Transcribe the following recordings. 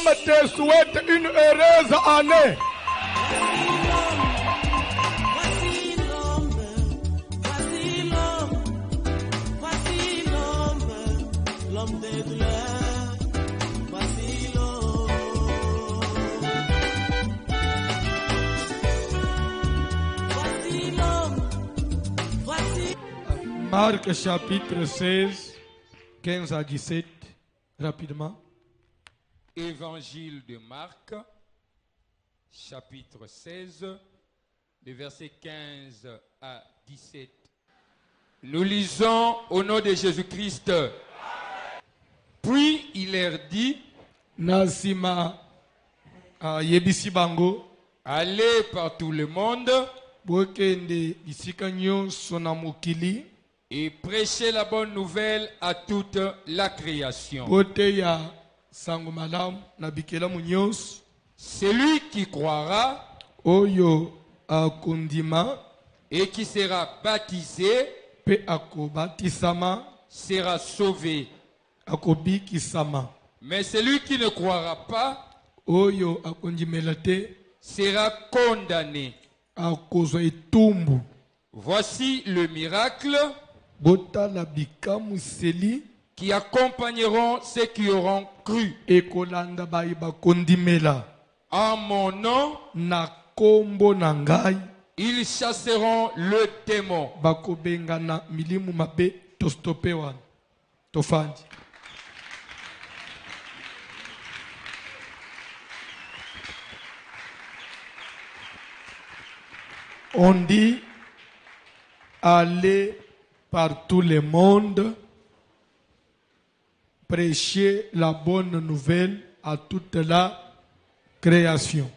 Madame te souhaite une heureuse année. L'homme des douleurs, voici l'homme. Voici l'homme, voici. Marc chapitre 16, 15 à 17, rapidement. Évangile de Marc, chapitre 16, les versets 15 à 17. Nous lisons au nom de Jésus-Christ. Puis il leur dit, Nasima yebisi bango allez par tout le monde bokende bisika nyonso na mokili et prêchez la bonne nouvelle à toute la création. boteya sango malamu na bikelamu nyonso. Celui qui croira Oyo akondima et qui sera baptisé pe akobatisama sera sauvé. akobikisama. Mais celui qui ne croira pas Oyo akondimela te sera condamné. akozwa etumbu. Voici le miracle Botala bikamuseli qui accompagneront ceux qui auront cru. ekolanda bayi bakondimela En mon nom, na kombo na ngai ils chasseront le démon. bakobengana milimu mabe tostope wana tofandi. On dit aller par tout le monde, prêcher la bonne nouvelle à toute la création.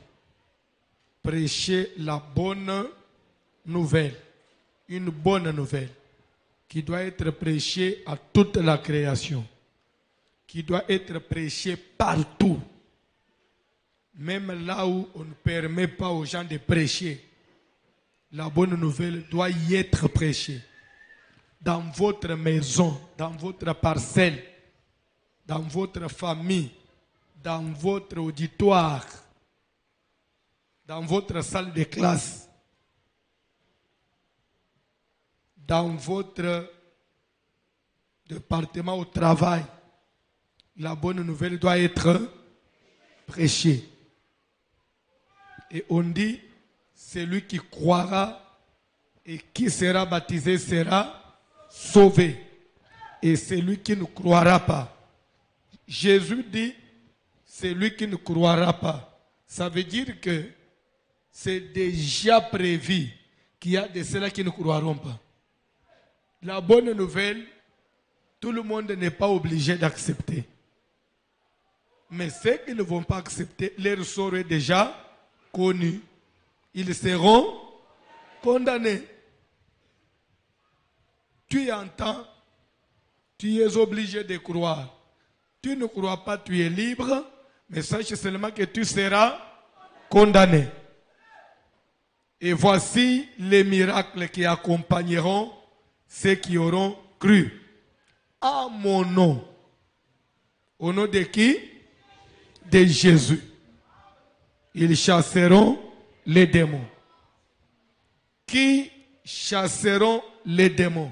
Prêcher la bonne nouvelle. Une bonne nouvelle qui doit être prêchée à toute la création. Qui doit être prêchée partout. Même là où on ne permet pas aux gens de prêcher. La bonne nouvelle doit y être prêchée. Dans votre maison, dans votre parcelle, dans votre famille, dans votre auditoire, dans votre salle de classe, dans votre département au travail. La bonne nouvelle doit être prêchée. Et on dit, celui qui croira et qui sera baptisé sera sauvé. Et celui qui ne croira pas. Jésus dit, celui qui ne croira pas. Ça veut dire que c'est déjà prévu qu'il y a de ceux-là qui ne croiront pas. La bonne nouvelle, tout le monde n'est pas obligé d'accepter. Mais ceux qui ne vont pas accepter, leur sort est déjà connu. Ils seront condamnés. Tu entends, tu es obligé de croire. Tu ne crois pas, tu es libre, mais sache seulement que tu seras condamné. Et voici les miracles qui accompagneront ceux qui auront cru. À mon nom. Au nom de qui? De Jésus. Ils chasseront les démons. Qui chasseront les démons?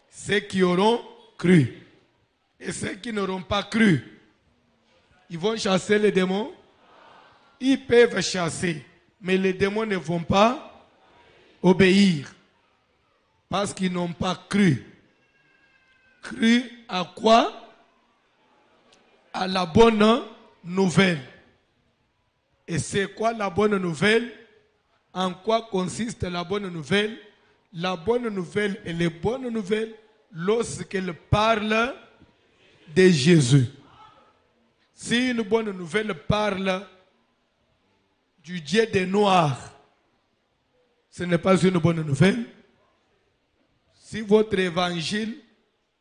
Ceux qui auront cru. Et ceux qui n'auront pas cru, ils vont chasser les démons? Ils peuvent chasser, mais les démons ne vont pas obéir. Parce qu'ils n'ont pas cru. Cru à quoi? À la bonne nouvelle. Et c'est quoi la bonne nouvelle? En quoi consiste la bonne nouvelle? La bonne nouvelle, elle est bonne nouvelle lorsqu'elle parle de Jésus. Si une bonne nouvelle parle du Dieu des Noirs, ce n'est pas une bonne nouvelle. Si votre évangile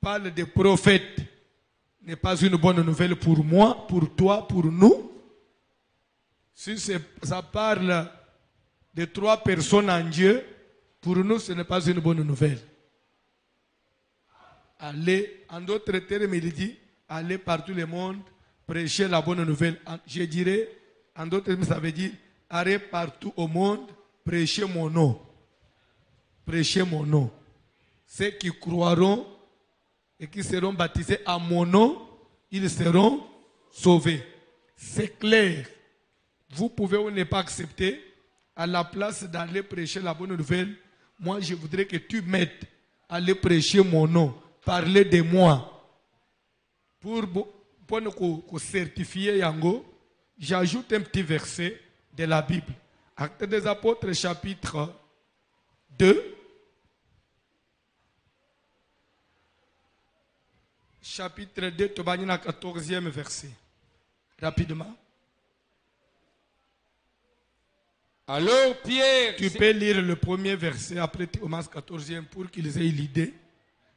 parle des prophètes, ce n'est pas une bonne nouvelle pour moi, pour toi, pour nous. Si ça parle de 3 personnes en Dieu, pour nous, ce n'est pas une bonne nouvelle. Allez, en d'autres termes, il dit, allez par tout le monde, prêcher la bonne nouvelle. Je dirais, en d'autres termes, ça veut dire, allez partout au monde, prêcher mon nom. Prêcher mon nom. Ceux qui croiront et qui seront baptisés à mon nom, ils seront sauvés. C'est clair. Vous pouvez ou ne pas accepter. À la place d'aller prêcher la bonne nouvelle, moi je voudrais que tu m'aides à aller prêcher mon nom, parler de moi. Pour nous certifier Yango, j'ajoute un petit verset de la Bible. Actes des Apôtres, chapitre 2. Chapitre 2, 14e verset. Rapidement. Alors Pierre, Tu peux lire le premier verset, après tu commences 14e pour qu'ils aient l'idée.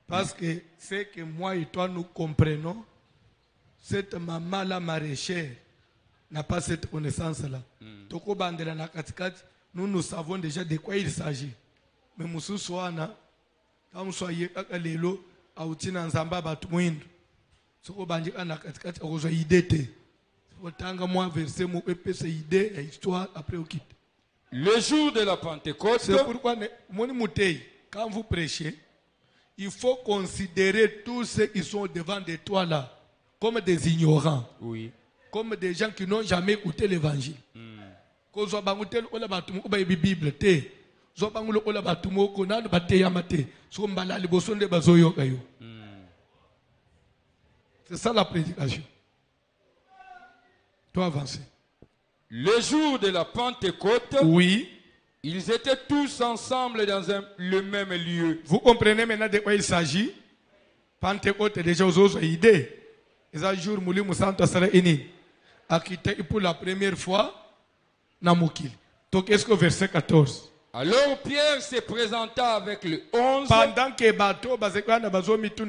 Parce que c'est que moi et toi nous comprenons, cette maman-là maraîchère n'a pas cette connaissance-là. Toko bandela na katikati, nous savons déjà de quoi il s'agit. Mais Moussousouana, quand nous soyons à l'élo, à Outina Nzamba Batouindu, Soko bandika na katikati, on a idée. Autant moi verset, mon épée, c'est idée et histoire, après on quitte. le jour de la Pentecôte, C'est pourquoi, quand vous prêchez, il faut considérer tous ceux qui sont devant de toi là comme des ignorants, oui, comme des gens qui n'ont jamais écouté l'évangile. Quand vous avez écouté la Bible, c'est ça la prédication. Toi avancer. le jour de la Pentecôte, Oui. ils étaient tous ensemble dans le même lieu. Vous comprenez maintenant de quoi il s'agit? Pentecôte est déjà aux autres idées. Et un jour, Mouli Moussanto sera ini. A quitté pour la première fois, Namoukil. Donc, est-ce que verset 14? Alors Pierre se présenta avec le 11. Pendant que bateau,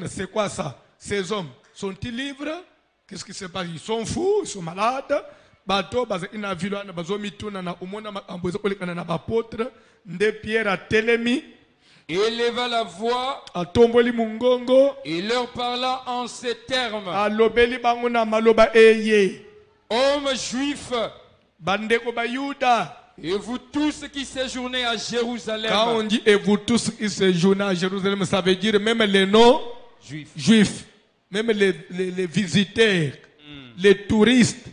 c'est quoi ça? Ces hommes sont-ils libres? Qu'est-ce qui se passe? Ils sont fous, ils sont malades. Bateau, ina vilo na bazomituna na umona makambo kolekana na bapotre. Nde Pierre a telemi. Éleva la voix Atomboli mungongo. et leur parla en ces termes. Alobeli bango na maloba eye. Hommes juifs, Bandeko bayuda. et vous tous qui séjournez à Jérusalem, Quand on dit et vous tous qui séjournez à Jérusalem, ça veut dire même les non-juifs, même les visiteurs, les touristes,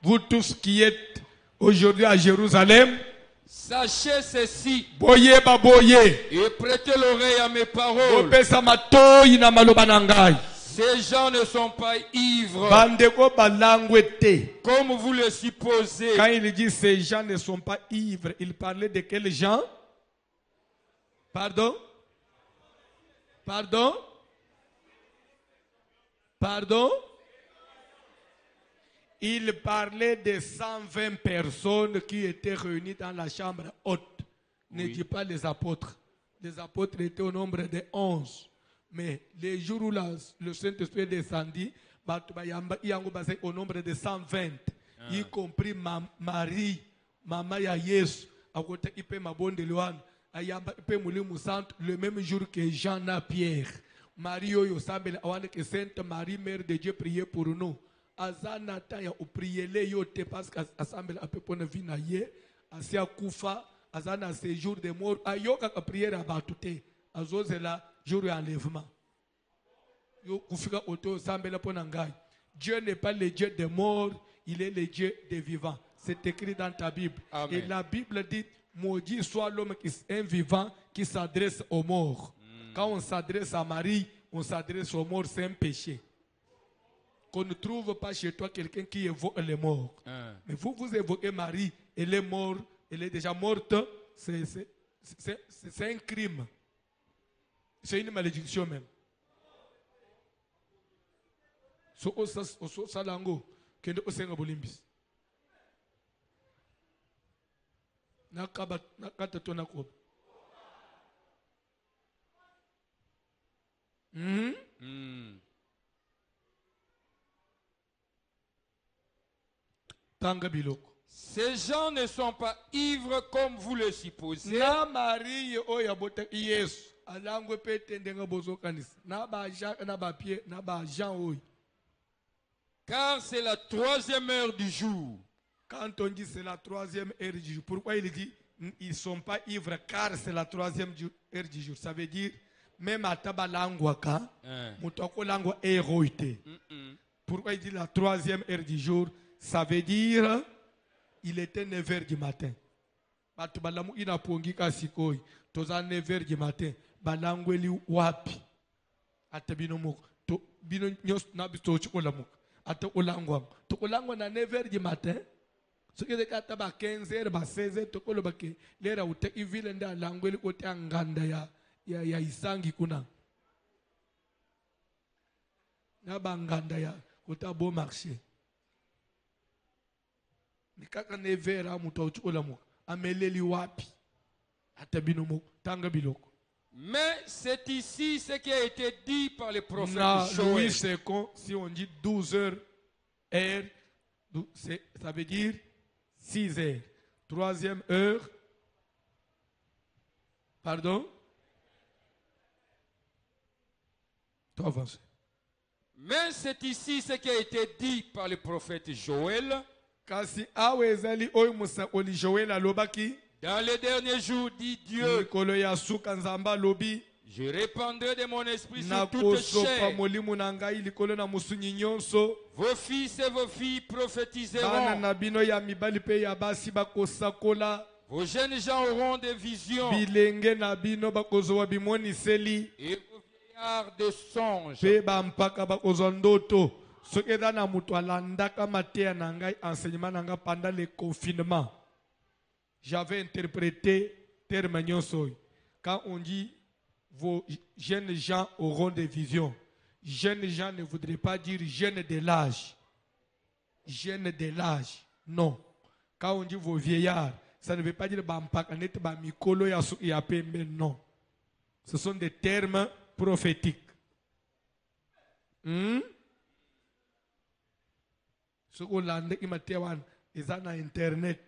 vous tous qui êtes aujourd'hui à Jérusalem, sachez ceci boye ba boye, et prêtez l'oreille à mes paroles. opesa matoyi na maloba na ngai. Ces gens ne sont pas ivres, Bandeko balangwe te. comme vous le supposez. Quand il dit ces gens ne sont pas ivres, il parlait de quels gens? Pardon? Pardon? Pardon? Il parlait de 120 personnes qui étaient réunies dans la chambre haute. Ne dis pas les apôtres. Les apôtres étaient au nombre de 11. Mais les jours où le Saint-Esprit descendit, au nombre de 120, y compris Marie, maman ya Yesu, le même jour que Jean a Pierre. Marie oyo sambela awane que Sainte Marie, Mère de Dieu, priez pour nous. Azana taya ou prier les yote parce qu'assemble a peu pour ne vina ye, asia kufa, azana séjour de mort, ayoka ka prière à batute, azozela jour d'enlèvement. Yo kufika auto sambela ponangai. Dieu n'est pas le Dieu des morts, il est le Dieu des vivants. C'est écrit dans ta Bible. Amen. Et la Bible dit, maudit soit l'homme qui est un vivant qui s'adresse aux morts. Quand on s'adresse à Marie, on s'adresse aux morts, c'est un péché. Qu'on ne trouve pas chez toi quelqu'un qui évoque les morts. Mais vous évoquez Marie, elle est morte, elle est déjà morte, c'est un crime. C'est une malédiction même. So salango kende osenga bolimbis. Nakata tona ko. Tanga biloko. Ces gens ne sont pas ivres comme vous le supposez. Na Marie oya bota Yesu alangwe pete ndenga bozo kanisa. Na ba Jean na ba Pierre na ba Jean oy. Car c'est la 3e heure du jour. Quand on dit c'est la 3e heure du jour, pourquoi il dit ils ne sont pas ivres car c'est la 3e heure du jour? Ça veut dire, même à Tabalangwaka, Moutoko Langwa est héroïté. Pourquoi il dit la 3e heure du jour? Ça veut dire, il était 9h du matin. Batubalamu ina pongi kasikoi. Toza 9h du matin. Balangweli wapi. Atabino moko. To bino nyos nabisto chukolamu. Ata olangwa. To olangwa na 9h du matin. Ce qui est kata ba 15h ba 16h to kolo bake. Lera utek ivile nda langweli kote anganda ya isangi kuna. Na banganda ya kota bon marché. Mikaka 9h muto chukolamu. Ameleli wapi. Atabino moko. Tanga biloko. Mais c'est ici ce qui a été dit par le prophète Louis Joël. II, si on dit 12h, heure, ça veut dire 6h. 3e heure, pardon? Tu avances. Mais c'est ici ce qui a été dit par le prophète Joël. Kasi awezali oyo musa oli Joël alobaki. Dans les derniers jours, dit Dieu, Mikolo ya suka nzamba lobi. je répandrai de mon esprit Na sur toute kosopa chair. molimu na ngai likolo na musunyi nyonso. Vos fils et vos filles Bana prophétiseront. na bino ya mibali pe ya basi bakosakola. Vos jeunes gens auront des visions. Bilenge na bino bakozwa bimoniseli. Et vos vieillards des songes. Pe bampaka bakozwa ndoto. Soki eza na moto alandaka mateya na ngai enseignement na ngai pendant le confinement. J'avais interprété terme nyonso. Quand on dit vos jeunes gens auront des visions. Jeunes gens ne voudraient pas dire jeunes de l'âge. Jeunes de l'âge. Non. Quand on dit vos vieillards, ça ne veut pas dire bampaka net ba mikolo ya pembe. Non. Ce sont des termes prophétiques. Ce qu'on a dit, ils ont internet.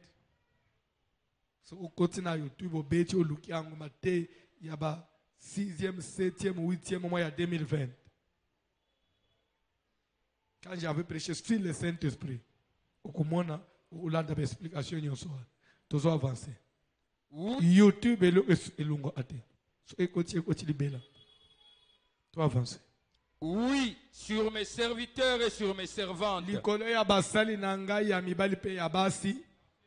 Ce qu'on a YouTube, au il y a 6e, 7e, 8e mois, il y a 2020. Quand j'avais prêché sur le Saint-Esprit, on a une explication. Tous avancé. YouTube est le long à te. Tu avances. Oui, sur mes serviteurs et sur mes servantes. Likolo ya basali na ngai ya mibali pe ya basi.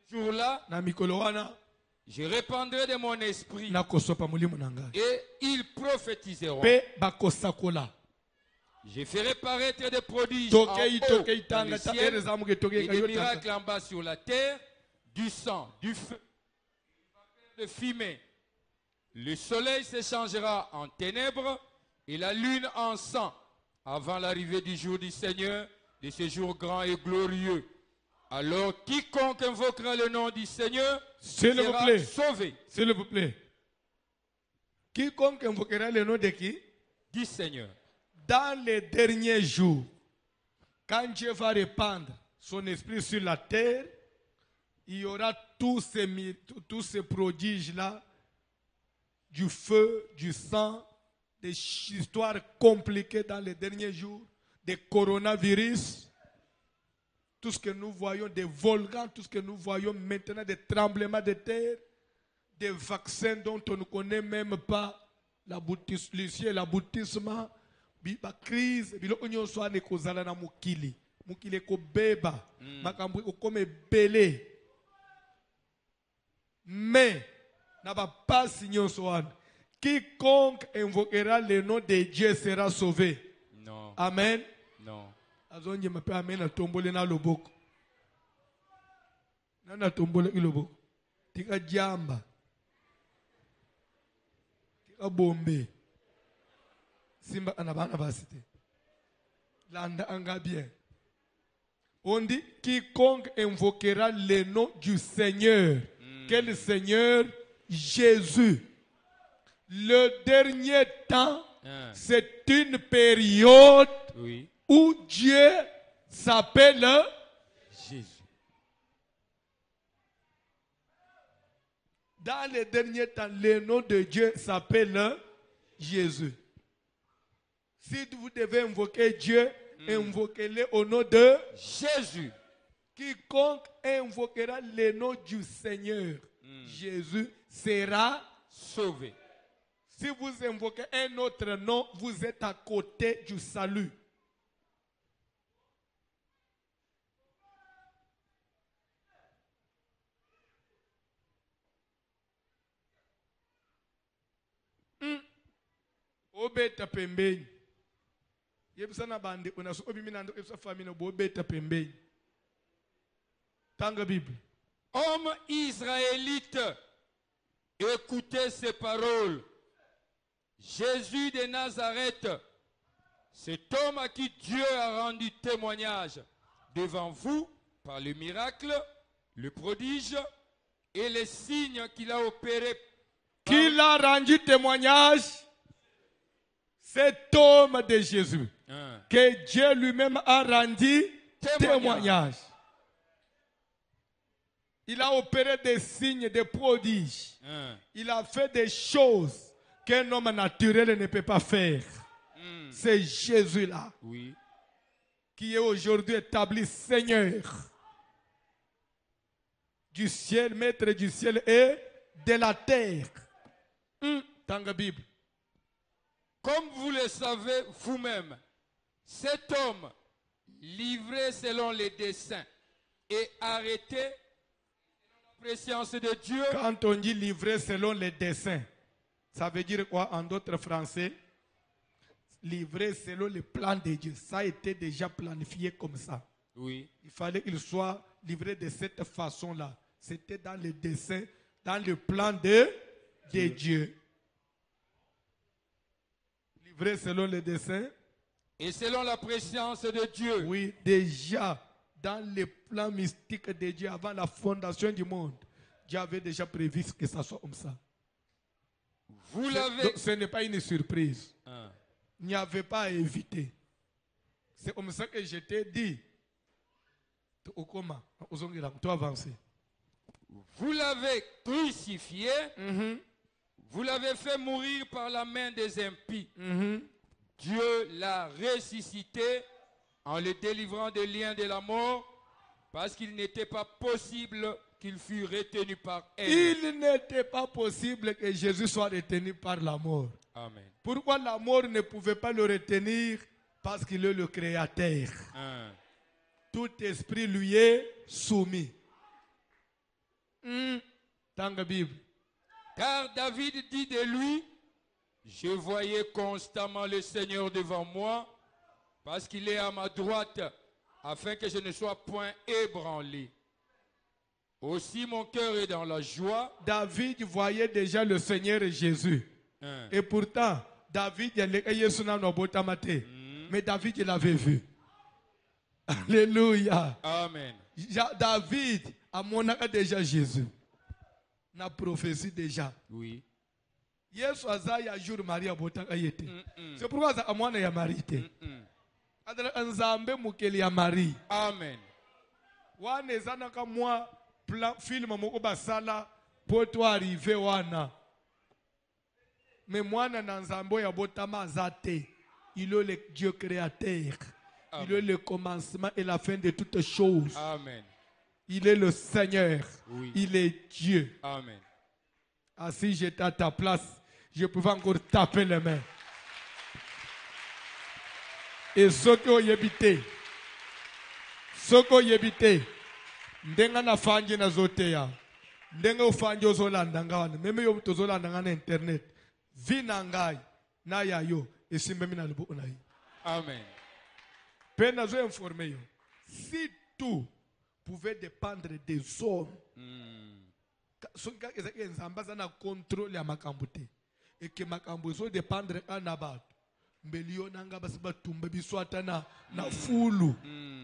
Ce jour-là, Na mikolo wana je répandrai de mon esprit na kosopa molimo na ngai. et ils prophétiseront. Pe bakosakola. Je ferai paraître des prodiges en haut Tokei dans le tanga ta ciel ereza muke tokei et ka des yota. miracles en bas sur la terre, du sang, du feu, de fumée. Le soleil se changera en ténèbres et la lune en sang avant l'arrivée du jour du Seigneur, de ce jour grand et glorieux. Alors quiconque invoquera le nom du Seigneur S'il vous sera plaît. sauvé. S'il vous plaît. Quiconque invoquera le nom de qui? Du Seigneur. Dans les derniers jours, quand Dieu va répandre son esprit sur la terre, il y aura tous ces prodiges-là, du feu, du sang, des histoires compliquées dans les derniers jours, des coronavirus, tout ce que nous voyons, des volcans, tout ce que nous voyons maintenant, des tremblements de terre, des vaccins dont on ne connaît même pas l'aboutissement, la crise, na mukili ko beba, makambo ko belé. Mais na ba passe nyonso wana. Quiconque invoquera le nom de Dieu sera sauvé. Non. Amen. Non. Azonje mape amen na tombole na loboko. Na tombole ki loboko. Tika jamba. Tika bombe. Simba anabana basite. Landa anga bien. On dit quiconque invoquera le nom du Seigneur. Quel Seigneur? Jésus. Le dernier temps, c'est une période Oui. où Dieu s'appelle Jésus. dans les derniers temps, le nom de Dieu s'appelle Jésus. Si vous devez invoquer Dieu, invoquez-les au nom de Jésus. quiconque invoquera le nom du Seigneur. Jésus sera. Sauvé. Si vous invoquez un autre nom, vous êtes à côté du salut. Obeta pembeni. Yebisana bande unaso obiminando ebisa famine bo obeta pembeni. Tanga Bible. Hommes israélites, écoutez ces paroles. Jésus de Nazareth, cet homme à qui Dieu a rendu témoignage devant vous par le miracle, le prodige et les signes qu'il a opérés. Qu'il a rendu témoignage, cet homme de Jésus, que Dieu lui-même a rendu témoignage. Il a opéré des signes, des prodiges. Il a fait des choses qu'un homme naturel ne peut pas faire. C'est Jésus-là Oui. qui est aujourd'hui établi Seigneur du ciel, maître du ciel et de la terre. Dans la Bible. Comme vous le savez vous-même, cet homme, livré selon les desseins et arrêté selon la préscience de Dieu. Quand on dit livré selon les desseins, ça veut dire quoi en d'autres français? Livré selon le plan de Dieu. Ça a été déjà planifié comme ça. Oui. Il fallait qu'il soit livré de cette façon-là. C'était dans le dessein, dans le plan de Dieu. Livré selon le dessein. Et selon la préscience de Dieu. Oui, déjà dans le plan mystique de Dieu, avant la fondation du monde, Dieu avait déjà prévu que ça soit comme ça. Vous l'avez. Ce n'est pas une surprise. Ah. Il n'y avait pas à éviter. C'est comme ça que je t'ai dit. Toi avancer. Vous l'avez crucifié. Vous l'avez fait mourir par la main des impies. Dieu l'a ressuscité en le délivrant des liens de la mort parce qu'il n'était pas possible qu'il fût retenu par elle. Il n'était pas possible que Jésus soit retenu par la mort. Amen. Pourquoi la mort ne pouvait pas le retenir? Parce qu'il est le Créateur. Tout esprit lui est soumis. Dans la Bible. Car David dit de lui, je voyais constamment le Seigneur devant moi, parce qu'il est à ma droite, afin que je ne sois point ébranlé. Aussi mon cœur est dans la joie. David voyait déjà le Seigneur Jésus. Et pourtant, David, mais David, il l'avait vu. Alléluia. Amen. David a montré déjà Jésus. Na prophétie déjà. Oui. Yesu azaya jour Maria botaka yete. C'est pourquoi ça amwana ya Marie te. Adala nzambe mukeli ya Marie. Amen. Wana zana ka moi plan film moko basala poto arriver wana. Mais mwana na nzambe ya botama azate. Il est le Dieu créateur. Amen. Il est le commencement et la fin de toutes choses. Amen. Il est le Seigneur. Oui. Il est Dieu. Amen. Ah, si j'étais à ta place, je pouvais encore taper les mains. Et ce que vous habitez, ndenga na fanji na zote ya, ndenga ufanji ozolanda ngawana, meme yo mtu ozolanda ngana internet, vina ngai, na ya yo, esimbe mina libo unayi. Amen. Pena zo informé yo, si tout pouvait dépendre des hommes, soki ezaki nzambe aza na contrôle ya makambo te eke makambo ezodépendre na bato mbeli yo nanga basi batumba biso ata na fulu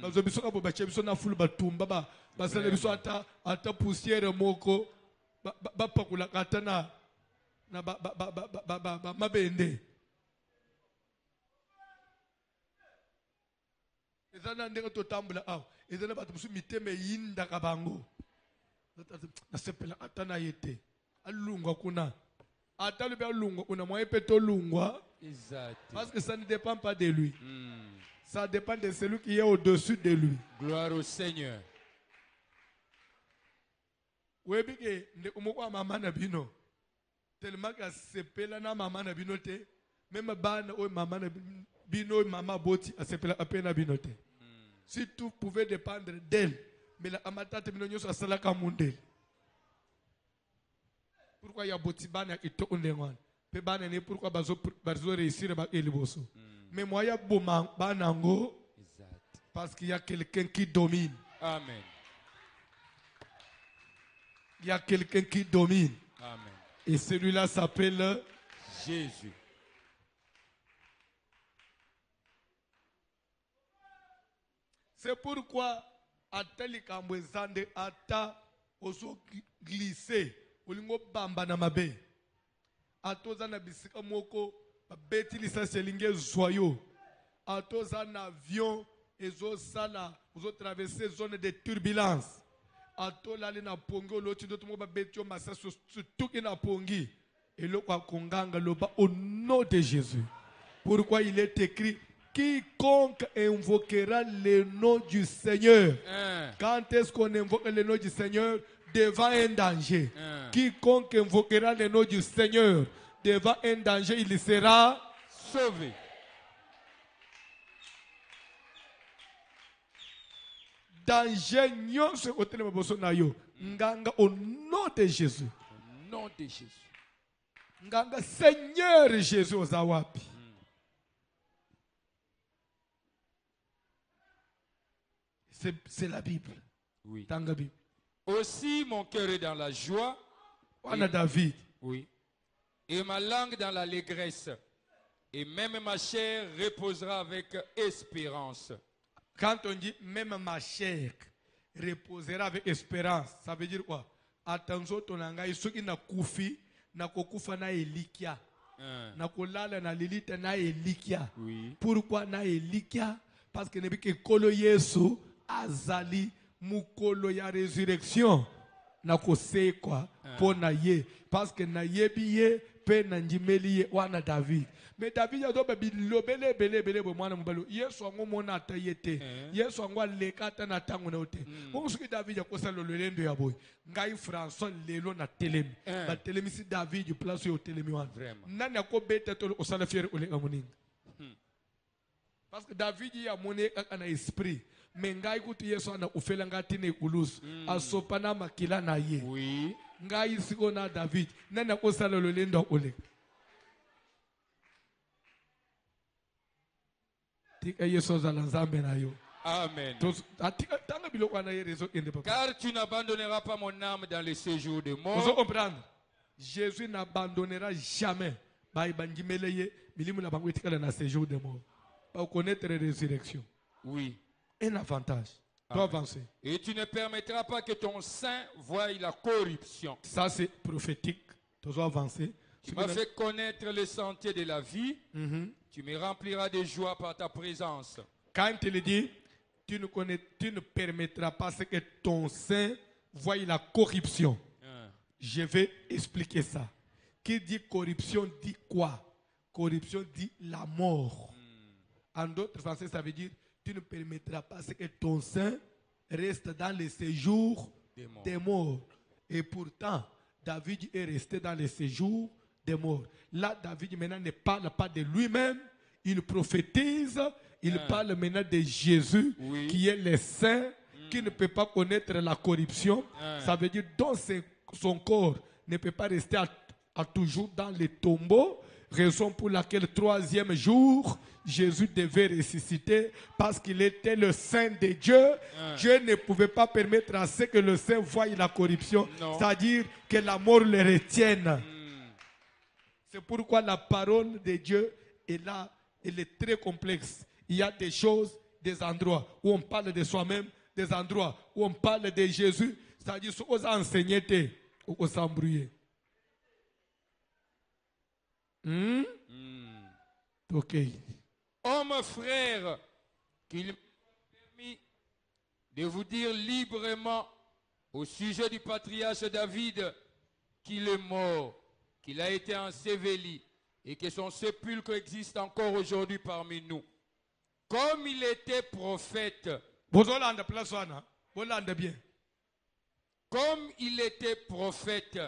bazo biso kabo bache biso na fulu batumba basala biso ata poussière moko bapakulaka ata na mabende eza na ndenge totambola awa eza na bato mosusu mitema eyindaka bango nasepela ata na ye te alungwa kuna ata lobi alungwa kuna mwaye pe tolungwa Exact. parce que ça ne dépend pas de lui. Ça dépend de celui qui est au-dessus de lui. Gloire au Seigneur. Webi ke ndeko kwa mama na bino. Tellement que sepela na mama na bino te. Même bana o mama na bino mama boti sepela apena bino te. Si tout pouvait dépendre d'elle, mais la amatata bino nyoso asala ka mundel. Pourquoi il y a boti bana ito ondenwan? Pe bana ne pourquoi bazo réussir ba eliboso. Mais moi il y a bana ngo parce qu'il y a quelqu'un qui domine. Amen. Il y a quelqu'un qui domine. Amen. Et celui-là s'appelle Jésus. C'est pourquoi atali kambwezande ata oso glisser olingo bamba na mabe. Atoza na bisika moko babeti lisasi elinge zoyo. Atoza na avion ezo sala ozo traverser zone de turbulence. Atola ali na pongi oloti ndoto mo babeti yo masasi surtout na pongi. Et le kwa konganga loba au nom de Jésus. Pourquoi il est écrit quiconque invoquera le nom du Seigneur. Quand est-ce qu'on invoque le nom du Seigneur? Devant un danger. Quiconque invoquera le nom du Seigneur devant un danger, il sera sauvé. Danger nyonso kotelema boso na yo. Nganga au nom de Jésus. Au nom de Jésus. Nganga Seigneur Jésus ozawapi. C'est la Bible. Oui. Tanga Bible. Aussi mon cœur est dans la joie. On a David. Oui. Et ma langue dans l'allégresse. Et même ma chair reposera avec espérance. Quand on dit même ma chair reposera avec espérance, ça veut dire quoi? Attention, ton angai, ceux qui na koufi, na kokufa na elikia. Na kolala na lilita na elikia. Oui. Pourquoi na elikia? Parce que nebi ke kolo Yesu azali mukolo ya résurrection. Na kose quoi pour na ye. Parce que na yebi ye pe na njimeli ye wana David. Mais David a dit bele mwana mubalo Yesu ango mona atayete Yesu ango aleka ata na tango na ote bonsoki David akosa lolendo ya boy ngai François lelo na telemi ba telemi si David place yo telemi wana nani akobeta to osala fier olenga moninga parce que David ya mone na esprit mais ngai kutu Yesu ana ofela ngati ne kulus asopa na makila na ye oui ngai siko na David nani akosala lolendo olenga. Amen. Car tu n'abandonneras pas mon âme dans les séjours de mort. Jésus n'abandonnera jamais. Séjour de mort. Pour connaître la résurrection. Oui. Un avantage. Tu dois avancer. Et tu ne permettras pas que ton sein voie la corruption. Ça c'est prophétique. Tu dois avancer. Tu m'as fait connaître le sentier de la vie. Tu me rempliras de joie par ta présence. Quand il te dit, tu ne permettras pas que ton sein voie la corruption. Je vais expliquer ça. Qui dit corruption dit quoi? Corruption dit la mort. En d'autres français, ça veut dire, tu ne permettras pas que ton sein reste dans le séjour des morts. Et pourtant, David est resté dans le séjour des morts. Là, David maintenant ne parle pas de lui-même, il prophétise, il parle maintenant de Jésus, qui est le saint, qui ne peut pas connaître la corruption. Ça veut dire dont son corps ne peut pas rester à toujours dans les tombeaux, raison pour laquelle troisième jour, Jésus devait ressusciter parce qu'il était le saint de Dieu. Dieu ne pouvait pas permettre à ce que le saint voie la corruption, c'est-à-dire que la mort le retienne. C'est pourquoi la parole de Dieu est là, elle est très complexe. Il y a des choses, des endroits où on parle de soi-même, des endroits où on parle de Jésus, c'est-à-dire ce qu'on a enseigné, ou s'embrouiller. Ok. Homme frère, qu'il m'a permis de vous dire librement au sujet du patriarche David qu'il est mort, qu'il a été enseveli et que son sépulcre existe encore aujourd'hui parmi nous. Comme il était prophète, Bozolanda place wana. Bolanda bien. comme il était prophète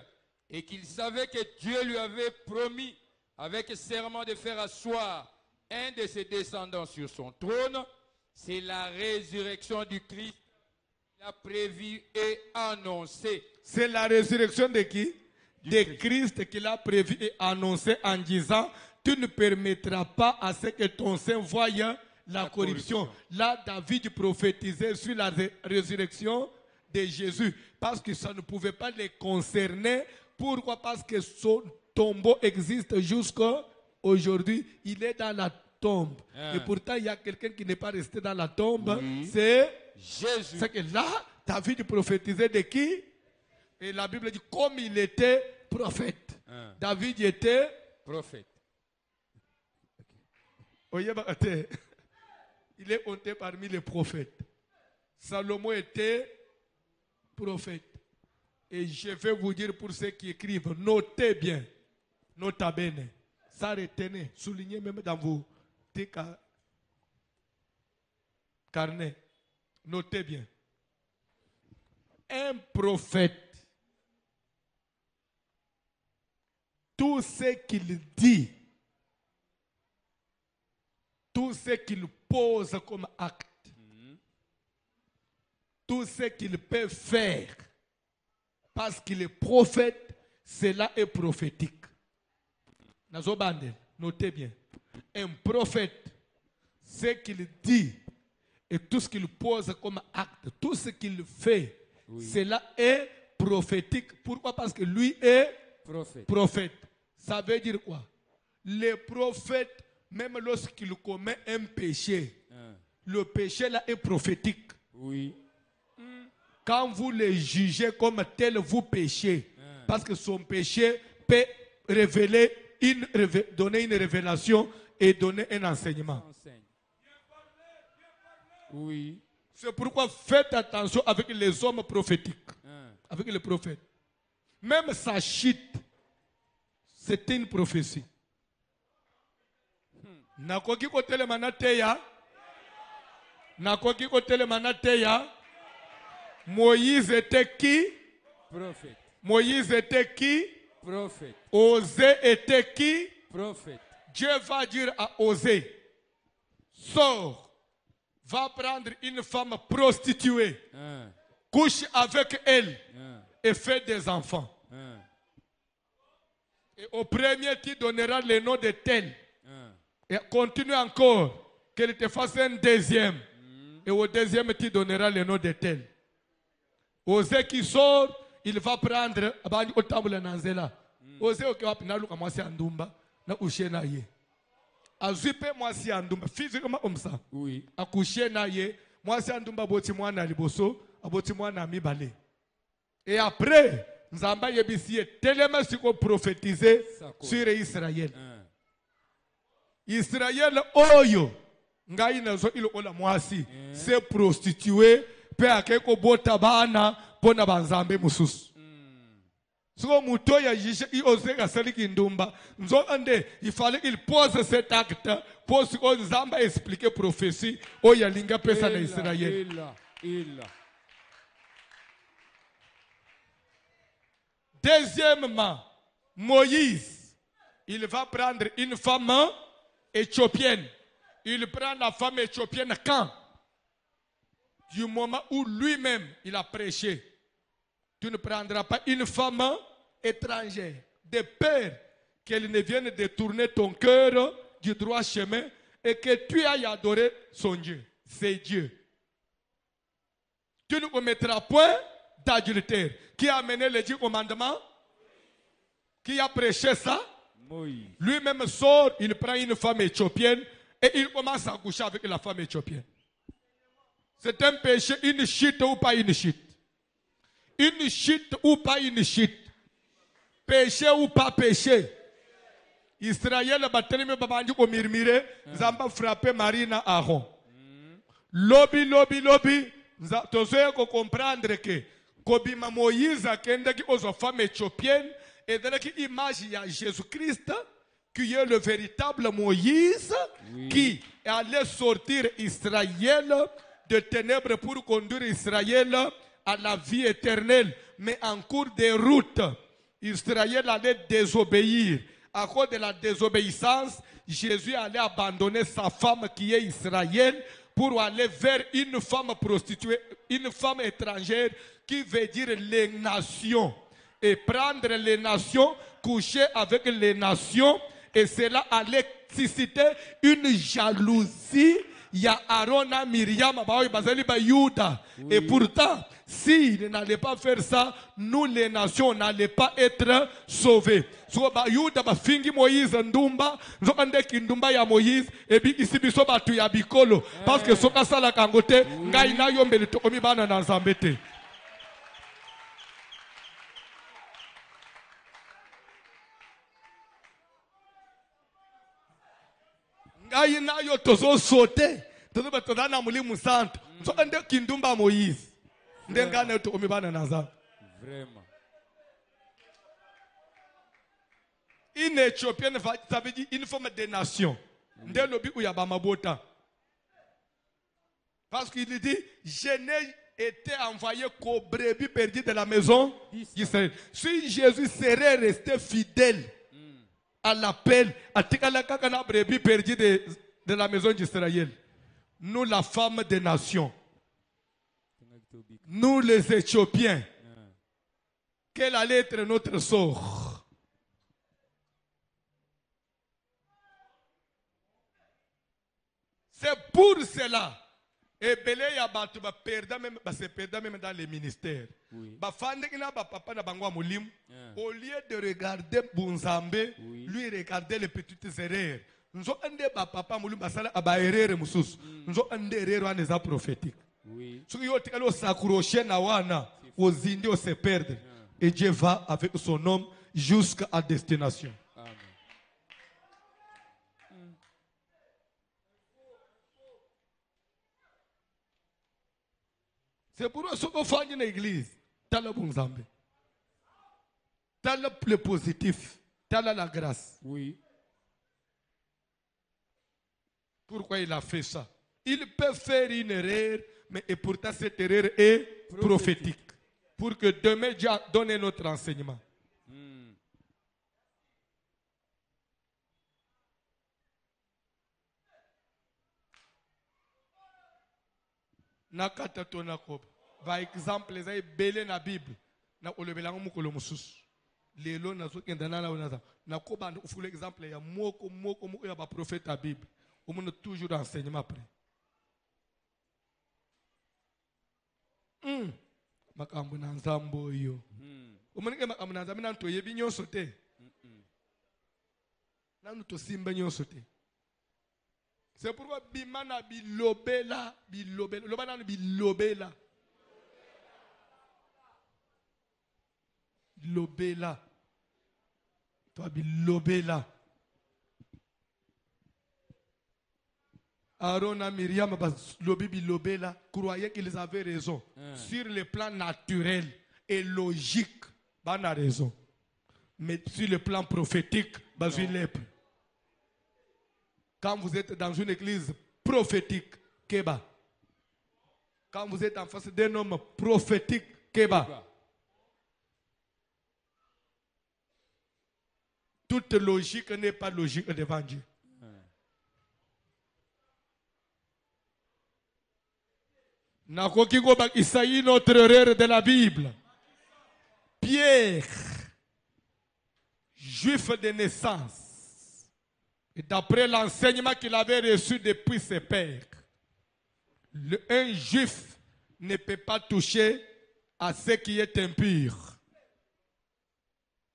et qu'il savait que Dieu lui avait promis avec serment de faire asseoir un de ses descendants sur son trône, c'est la résurrection du Christ qu'il a prévu et annoncé. C'est la résurrection de qui? De Christ qu'il a prévu et annoncé en disant, tu ne permettras pas à ce que ton sein voie la corruption. Là, David prophétisait sur la résurrection de Jésus parce que ça ne pouvait pas les concerner. Pourquoi? Parce que son tombeau existe jusqu'à aujourd'hui. Il est dans la tombe. Et pourtant, il y a quelqu'un qui n'est pas resté dans la tombe. C'est Jésus. C'est que là, David prophétisait de qui? Et la Bible dit comme il était prophète. David était Prophète. il est honté parmi les prophètes. Salomon était prophète. Et je vais vous dire pour ceux qui écrivent, notez bien, nota bene, ça retenez, soulignez même dans vos carnets, notez bien. Un prophète, tout ce qu'il dit, tout ce qu'il pose comme acte, tout ce qu'il peut faire, parce qu'il est prophète, cela est prophétique. Nazobande, notez bien. Un prophète, ce qu'il dit et tout ce qu'il pose comme acte, tout ce qu'il fait, cela est prophétique. Pourquoi? Parce que lui est prophète. Ça veut dire quoi? Les prophètes, même lorsqu'il commet un péché, le péché là est prophétique. Oui. Quand vous le jugez comme tel, vous péchez. Parce que son péché peut révéler donner une révélation et donner un enseignement. Oui. C'est pourquoi faites attention avec les hommes prophétiques. Avec les prophètes. Même sa chute, c'était une prophétie. Nakoki kotele manateya. Nakoki kotele manateya. Moïse était qui? Prophète. Moïse était qui? Prophète. Osée était qui? Prophète. Dieu va dire à Osée, sors, va prendre une femme prostituée, couche avec elle et fais des enfants. Et au premier, tu donneras le nom de tel. Et continue encore, qu'elle te fasse un deuxième. Et au deuxième, tu donneras le nom de tel. Osée qui sort, il va prendre abandi otambula nanzela. Osée okiwapi naluka mwasi andumba na ushe na ye. Azupe mwasi andumba physiquement comme ça. Oui. Akushe na ye, mwasi andumba boti mwana liboso, aboti mwana mibale. Et après, Nzamba yebisi tellement siko prophétiser sur Israël. Israël oyo ngai nazo ilo ola mwasi se prostitué pe akeko bota bana pona banzambe mususu. So mutoya yishe i ozega saliki ndumba nzo ande il fallait qu'il pose cet acte pour que Nzamba explique prophétie oya linga pesa na Israël. Deuxièmement, Moïse, il va prendre une femme éthiopienne. Il prend la femme éthiopienne quand? Du moment où lui-même il a prêché. Tu ne prendras pas une femme étrangère, de peur qu'elle ne vienne détourner ton cœur du droit chemin et que tu ailles adorer son Dieu. C'est Dieu. Tu ne commettras point d'adultère. Qui a amené les 10 commandements? Qui a prêché ça? Moïse. Lui-même sort, il prend une femme éthiopienne et il commence à coucher avec la femme éthiopienne. C'est un péché, une chute ou pas une chute? Une chute ou pas une chute? Péché ou pas péché? Israël a battu babandi ko mirmire, Zamba frappé Marina Aaron. Lobby. Tozoye ko comprendre que Kobima Moïse a kendaki ozo femme éthiopienne et dans l'image il y a Jésus-Christ qui est le véritable Moïse, Oui. qui allait sortir Israël de ténèbres pour conduire Israël à la vie éternelle. Mais en cours de route, Israël allait désobéir. À cause de la désobéissance, Jésus allait abandonner sa femme qui est Israël pour aller vers une femme prostituée, une femme étrangère qui veut dire les nations. Et prendre les nations, coucher avec les nations, et cela allait susciter une jalousie. Il y a Aaron, Myriam, Yuda. Et pourtant, s'ils n'allaient pas faire ça, nous les nations n'allaient pas être sauvés. So Yuda bafingi Moïse ndumba, nzokande kindumba ya Moïse, et bi isi biso batu ya bikolo. Parce que soka sala kangote, ngai na yombele tokomi bana na nzambete. Ngai na yo tozo sote, tozo batoda na mulimu santo. Nzokande kindumba Moïse. Ndengane tokomi bana na nzambete. Vraiment. Une Éthiopienne, ça veut dire une forme de nation. Parce qu'il dit, je n'ai été envoyé qu'aux brebis perdues de la maison d'Israël. Si Jésus serait resté fidèle à l'appel, à la brebis perdue de la maison d'Israël, nous, la femme des nations, nous les Éthiopiens, quel allait être notre sort? C'est pour cela. Et belé ya batu ba perda même se perda même dans les ministères. Ba fande kina ba papa na bangwa mulim. Au lieu de regarder Bunzambe, lui regarder les petites erreurs. Nzo ande ba papa mulim basala aba erreur mususu. Nzo ande erreur aneza prophétique. Oui. Ce qui yote kalo s'accrocher na wana, aux Indiens se perdre. Et Dieu va avec son homme jusqu'à destination. C'est pour ça qu'on fait une église. T'as le bon Zambé. T'as le positif. T'as la grâce. Oui. Pourquoi il a fait ça? Il peut faire une erreur, mais et pourtant cette erreur est prophétique. Pour que demain Dieu donne notre enseignement. Nakata tonakob. Par exemple, les aïe belé na Bible. Na olebelango mukolo mususu. Lelo na zo kendana na onaza. Na koba na ufule exemple ya moko ya ba prophète à Bible. On a toujours enseignement après. Makambo na nzambo yo. Omonike makambo na nzambo na nto yebi nyonso te. Na nto simba nyonso te. C'est pourquoi Bimana bilobela. Lobana bilobela. Bilobela. Toi bilobela. Aaron et Myriam bilobela croyaient qu'ils avaient raison. Sur le plan naturel et logique, on a raison. Mais sur le plan prophétique, on lèpre. Quand vous êtes dans une église prophétique, Keba. Quand vous êtes en face d'un homme prophétique, Keba. Toute logique n'est pas logique devant Dieu. Isaïe, notre erreur de la Bible. Pierre, juif de naissance. Et d'après l'enseignement qu'il avait reçu depuis ses pères, un juif ne peut pas toucher à ce qui est impur.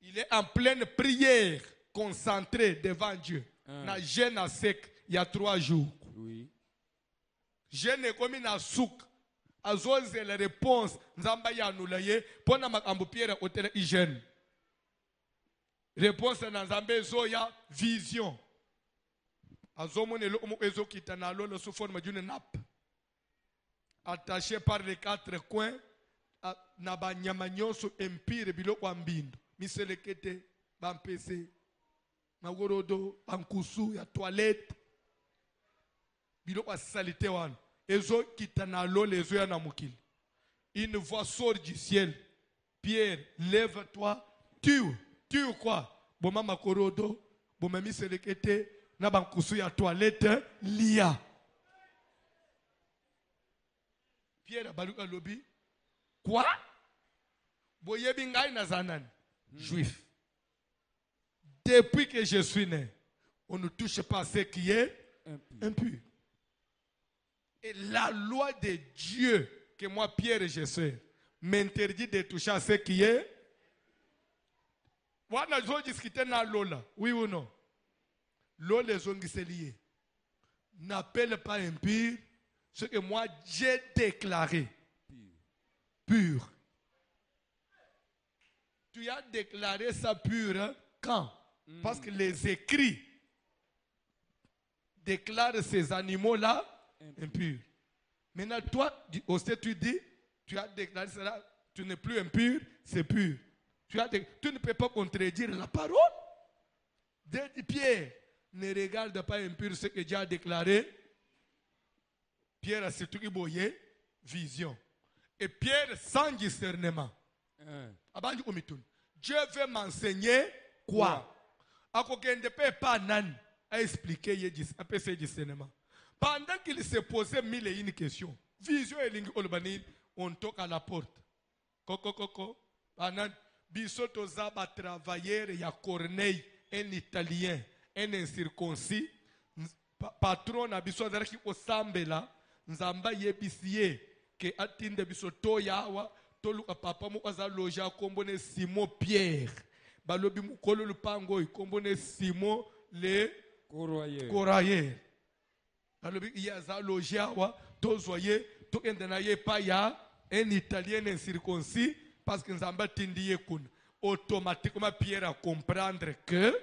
Il est en pleine prière, concentré devant Dieu. Na jeûne à sec, il y a 3 jours. Oui. Jeûne comme une souk. Azose la réponse, nzamba ya nulaye, pona makambo Pierre hôtel hygiène. Réponse na nzambe zoya vision. Sous forme d'une nappe attachée par les 4 coins na banyama nyonso empire biloko ambindo miselekete bampese Magorodo, Ankusu, ya toilette. Biloko a salité wana. Ezo kitana lo lezo ya namukili. Une voix sort du ciel. Pierre, lève-toi, tue. Tue quoi? Boma makorodo, boma miselekete, na bankusu ya toilette, lia. Pierre a baluka lobi. Quoi? Boyebi ngai na zanan. Juif. Depuis que je suis né, on ne touche pas à ce qui est impur. Et la loi de Dieu, que moi, Pierre, je sais, m'interdit de toucher à ce qui est. Wana zo discuter na lola, oui ou non? L'eau les ont lié. N'appelle pas impur ce que moi j'ai déclaré pur. Tu as déclaré ça pur hein? Quand? Parce que les écrits déclarent ces animaux-là impurs. Maintenant, toi, aussi tu dis, tu as déclaré cela, tu n'es plus impur, c'est pur. Tu ne peux pas contredire la parole. Pierre, ne regarde pas impur ce que Dieu a déclaré. Pierre a surtout boyé vision. Et Pierre sans discernement. Dieu veut m'enseigner quoi? Akokende pe pas nan a expliqué ce discernement. Pendant qu'il se posait mille et une questions, vision et lingue olbani, on toque à la porte. Coco, pendant bisoto zaba travailleur ya Corneille, un Italien, un incirconcis, patron na biso zara ki osambela, nzamba yebisie que atinde bisoto yawa, tolu papa mo aza loja kombone Simon Pierre. Balobi mukolo lupango kombone Simon le Corailleur. Balobi yaza loja wa tozoye to endena ye pa ya un Italien incirconcis parce que nzamba tindiye kun. Automatiquement Pierre a comprendre que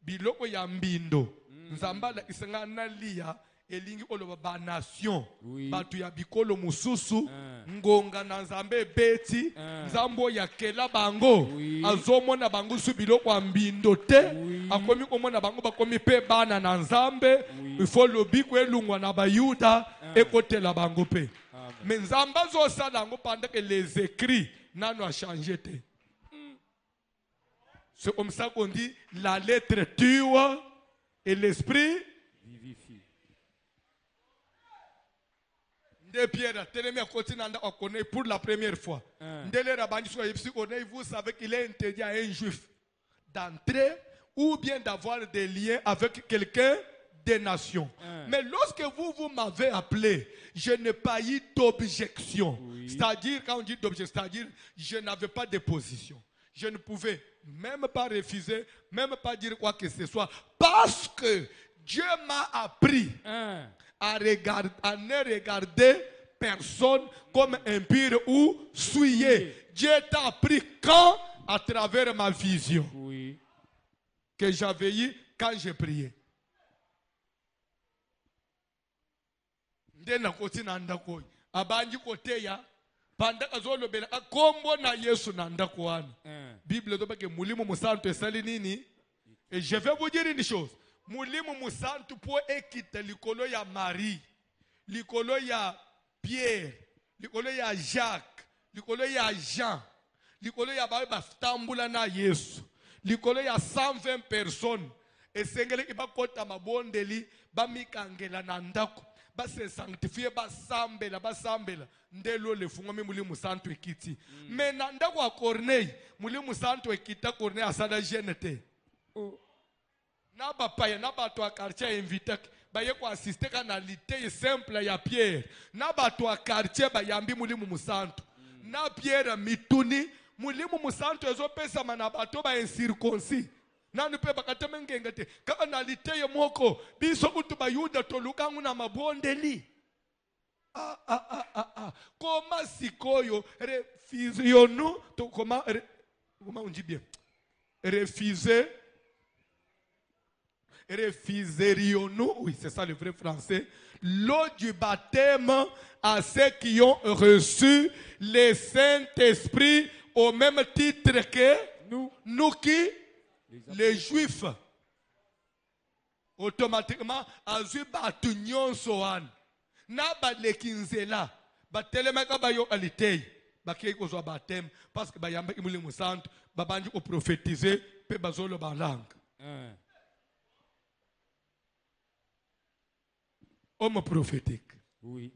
biloko ya mbindo nzamba la isanga lia elingi oloba ba nation batu ya bikolo mususu ngonga na nzambe beti nzambo ya kela bango azomona bango su biloko ya mbindo te akomi komona bango bakomi pe bana na nzambe il faut lobi ko elungwa na bayuda ekotela bango pe mais nzamba zo sala ngo pendant que les écrits nano a changé te. C'est comme ça qu'on dit la lettre tue et l'esprit vivifie. De Pierre, pour la première fois. Vous savez qu'il est interdit à un juif d'entrer ou bien d'avoir des liens avec quelqu'un des nations. Mais lorsque vous m'avez appelé, je n'ai pas eu d'objection. C'est-à-dire, quand on dit d'objection, c'est-à-dire, je n'avais pas de position. Je ne pouvais même pas refuser, même pas dire quoi que ce soit. Parce que Dieu m'a appris à ne regarder personne comme impur ou souillé. Dieu t'a appris quand? À travers ma vision que j'avais eue quand j'ai prié. Ndena koti na ndako abanji kote ya panda azolo bela kombo na Yesu na ndako wana. Bible doba ke mulimu musantu esali nini? Et je vais vous dire une chose. Mulimu musantu po ekita likolo ya Marie, likolo ya Pierre, likolo ya Jacques, likolo ya Jean, likolo ya ba stambula na Yesu, likolo ya 120 personnes. Esengele ki bakota mabondeli ba mikangela na ndako. Ba se sanctifier ba sambela ndelo le fungo mi mulimu santu ekiti. Mais na ndako a Corneille, mulimu santu ekita Corneille asada jenete. Na ba paye na ba to a quartier invité ba ye ko assister kana lité simple ya Pierre. Na ba to a quartier ba yambi mulimu musantu. Na Pierre mituni mulimu musantu ezopesa mana bato ba incirconcis. Nanu pe bakateme ngengate kaka na liteye moko biso kutu bayuda tolukangu na mabondeli. Koma sikoyo refusionu to comment on dit bien refuserions-nous, oui c'est ça le vrai français, l'eau du baptême à ceux qui ont reçu le Saint-Esprit au même titre que nous qui les Juifs, automatiquement, azui batu nyonso wana. Na baleki nzela, batelemaka bayo alitei, bakei kozwa batem, parce que bayamba imuli musantu, babanji ko prophétiser, pe bazolo balang. Homme prophétique. Oui.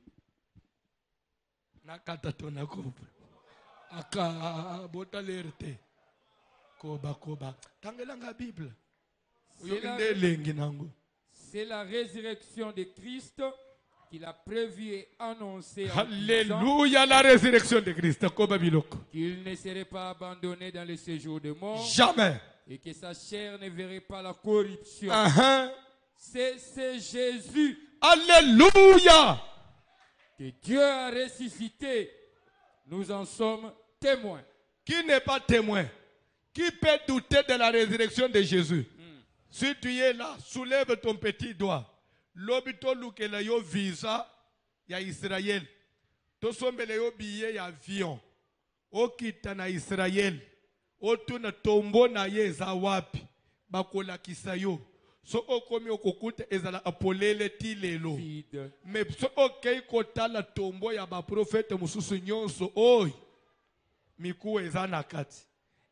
Nakata tona koba. Aka bota lerte. Koba. Tangelanga Bible. C'est la résurrection de Christ qu'il a prévu et annoncé en Alléluia, la résurrection de Christ. Qu'il ne serait pas abandonné dans le séjour de mort. Jamais. Et que sa chair ne verrait pas la corruption. C'est Jésus. Alléluia. Que Dieu a ressuscité. Nous en sommes témoins. Qui n'est pas témoin? Qui peut douter de la résurrection de Jésus? Si tu es là, soulève ton petit doigt. Lobito lukela yo visa ya Israël. To sombele yo billet ya avion. Okita na Israël. Otuna tombo na ye za wapi. Bakola kisayo. So okomi okokuta ezala apolele tilelo. Mais so okei kotala tombo ya ba prophète mususu nyonso oy. Miku ezana kati.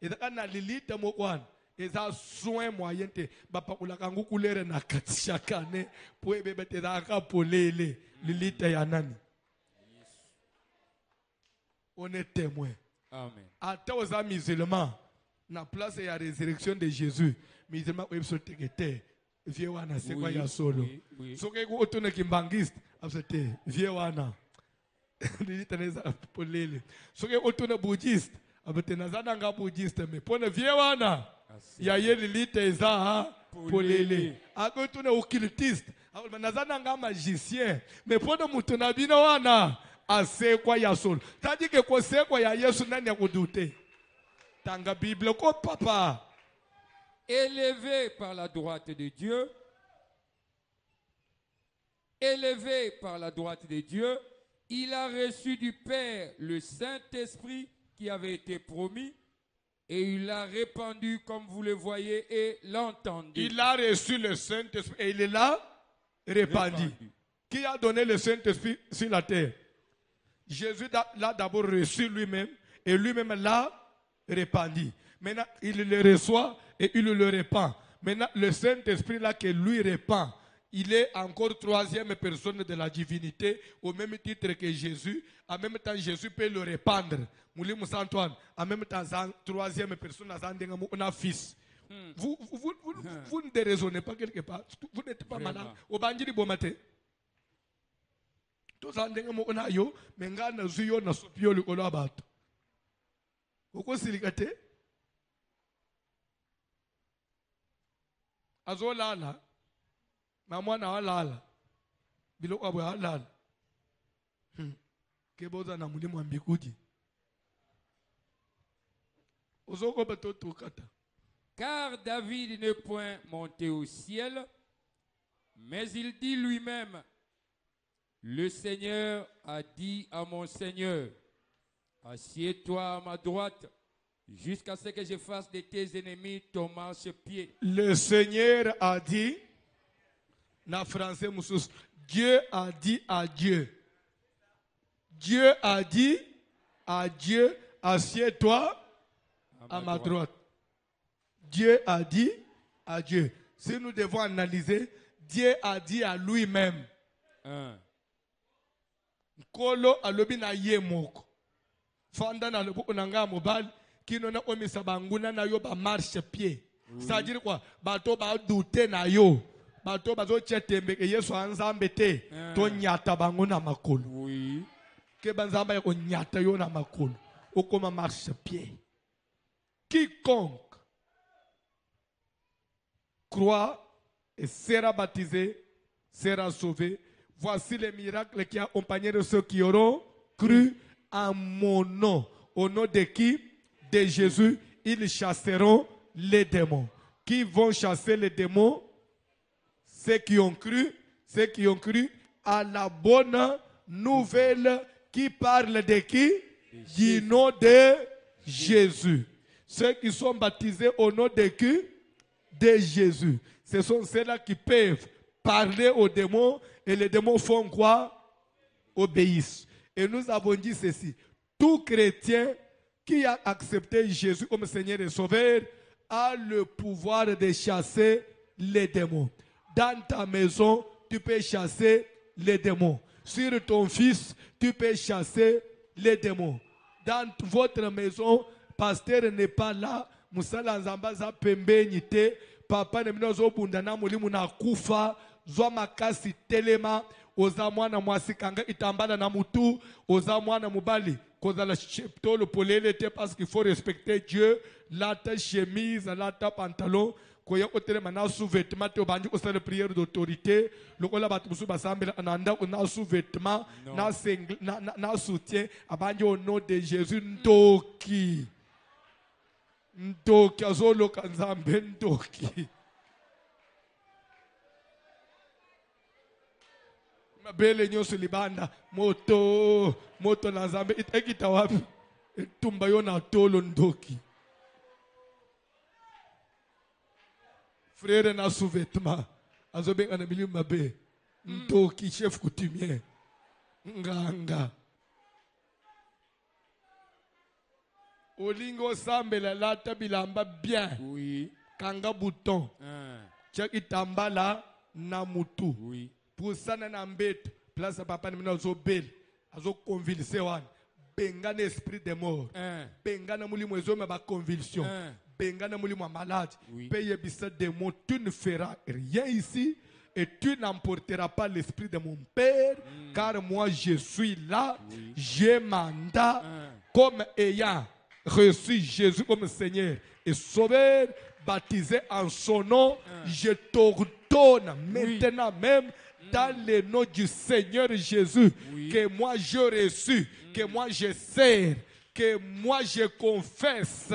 Ezaka na lilita mokwana. Eza soin moyen te bapakula kangu kulere na kati chaque année pour bebe te daka polele lilita ya nani. On est témoin. Amen. Ata oza musulman na place ya résurrection de Jésus. Musulman ko ebso tekete vie wana c'est quoi ya solo. Soke ko otone kimbangiste absete vie wana. Lilita neza polele. Soke otone bouddhiste abete nazana nga bouddhiste me pone vie wana. Ya yeli lite eza polele. Ako tune occultiste. Ako nazana nga magicien. Mais pone mutu na bino wana asekwa ya solo. Tadi ke ko sekwa ya Yesu nani ya kudute. Tanga Bible ko papa. Élevé par la droite de Dieu. Élevé par la droite de Dieu, il a reçu du Père le Saint-Esprit qui avait été promis. Et il l'a répandu comme vous le voyez et l'entendez. Il a reçu le Saint-Esprit et il l'a répandu. Qui a donné le Saint-Esprit sur la terre? Jésus l'a d'abord reçu lui-même et lui-même l'a répandu. Maintenant, il le reçoit et il le répand. Maintenant, le Saint-Esprit là que lui répand, il est encore troisième personne de la divinité au même titre que Jésus. En même temps, Jésus peut le répandre. Mouli Moussa Antoine, en même temps, troisième personne, on a fils. Vous ne déraisonnez pas quelque part. Vous n'êtes pas malade. Au bandit bon matin. Tous on a yo, mais on zuyo na sopio le kolo abat. Pourquoi silikate? Azo lala. Maman na lala. Biloko abwe lala. Keboza na mulimu ambikudi. Car David n'est point monté au ciel, mais il dit lui-même, le Seigneur a dit à mon Seigneur, assieds-toi à ma droite, jusqu'à ce que je fasse de tes ennemis ton marchepied. Le Seigneur a dit, na français moussous, Dieu a dit à Dieu. Dieu a dit à Dieu, assieds-toi à ma droite. Dieu a dit à Dieu. Si nous devons analyser, Dieu a dit à lui-même. Kolo alobi na ye moko. Fanda na lobo onanga mobile kino na omisa banguna na yo ba marche pied. C'est-à-dire quoi? Bato ba douter na yo. Bato bazo chetembe ke Yesu anzambe te. To nyata banguna makolo. Oui. Ke banzamba ko nyata yo na makolo. Okoma marche pied. Quiconque croit et sera baptisé sera sauvé. Voici les miracles qui accompagneront ceux qui auront cru en mon nom. Au nom de qui? De Jésus. Ils chasseront les démons. Qui vont chasser les démons? Ceux qui ont cru à la bonne nouvelle qui parle de qui? Du nom de Jésus. Ceux qui sont baptisés au nom de qui? de Jésus. Ce sont ceux-là qui peuvent parler aux démons et les démons font quoi? Obéissent. Et nous avons dit ceci. Tout chrétien qui a accepté Jésus comme Seigneur et Sauveur a le pouvoir de chasser les démons. Dans ta maison, tu peux chasser les démons. Sur ton fils, tu peux chasser les démons. Dans votre maison, pasteur n'est pas là. Musala nzambaza pembeni te. Papa ne minozo bundana mulimu na kufa. Zwa makasi telema. Oza mwana mwasi kanga itambala na mutu. Oza mwana mubali. Kozala cheptolo polele te parce qu'il faut respecter Dieu. Lata chemise, lata pantalon. Koya otelema na sous-vêtement te obanji osala prière d'autorité. Lokola batu musu basambela ananda na sous-vêtement na soutien abanji au nom de Jésus ndoki. Ndoki azolo kanzambe ndoki. Mabele nyoso libanda moto na Nzambe itekita wapi tumba yona tolo ndoki. Frère na sous-vêtement azobenga na milieu mabe ndoki chef coutumier nganga olingo sambela lata bilamba bien Oui. kanga bouton chakitambala na mutu. Oui. Pour ça na mbete place papa ni mina zobel azo convulser wan benga na esprit de mort benga na mulimo ezoma ba convulsion benga na mulimo malade paye bisa démon. Tu ne feras rien ici et tu n'emporteras pas l'esprit de mon père car moi je suis là. J'ai mandat comme ayant reçu Jésus comme Seigneur et Sauveur, baptisé en son nom. Je t'ordonne maintenant même dans le nom du Seigneur Jésus, que moi je reçu, que moi je sers, que moi je confesse,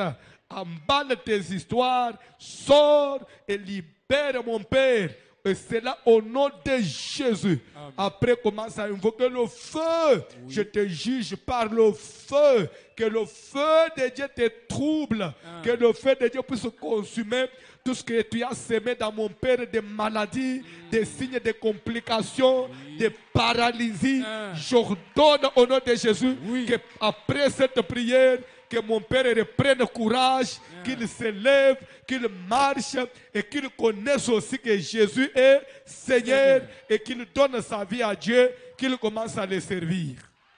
emballe tes histoires, sors et libère mon Père. Et c'est là au nom de Jésus. Amen. Après, commence à invoquer le feu. Je te juge par le feu. Que le feu de Dieu te trouble. Que le feu de Dieu puisse consumer tout ce que tu as semé dans mon Père, des maladies, des signes de complications, de paralysie. J'ordonne au nom de Jésus que après cette prière, que mon Père reprenne courage, qu'il se lève, qu'il marche et qu'il connaisse aussi que Jésus est Seigneur et qu'il donne sa vie à Dieu, qu'il commence à le servir.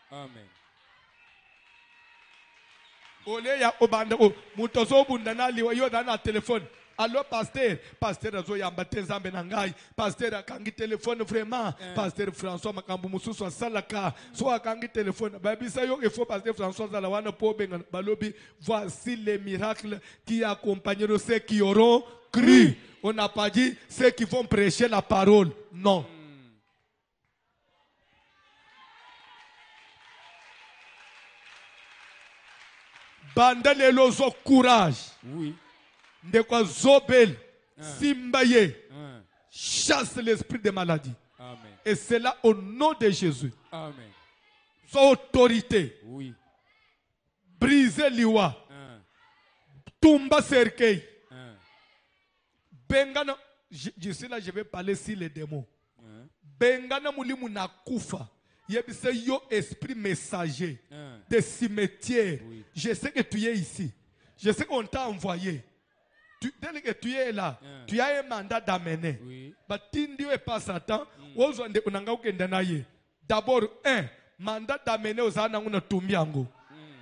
Amen. Téléphone. Allô, pasteur, pasteur azoyamba tenzambe na ngai, pasteur akangi téléphone vraiment, pasteur François makambu mususu asalaka, so akangi téléphone, babisa yo il faut pasteur François zalawana po benga balobi, voici les miracles qui accompagneront ceux qui auront cru. On n'a pas dit ceux qui vont prêcher la parole, non. Bandele lozo courage. Oui. Ndekwa zobel simbaye chasse l'esprit de maladie. Amen. Et c'est là au nom de Jésus. Amen. Son autorité. Oui. Briser liwa. Tumba cercueil. Bengana. Je suis là, je vais parler sur les démons. Bengana mulimu na kufa. Yebise yo esprit messager des cimetières. Oui. Je sais que tu es ici. Je sais qu'on t'a envoyé. Dès que tu es là, tu as un mandat d'amener. D'abord, mandat d'amener aux ananguna tumbiango.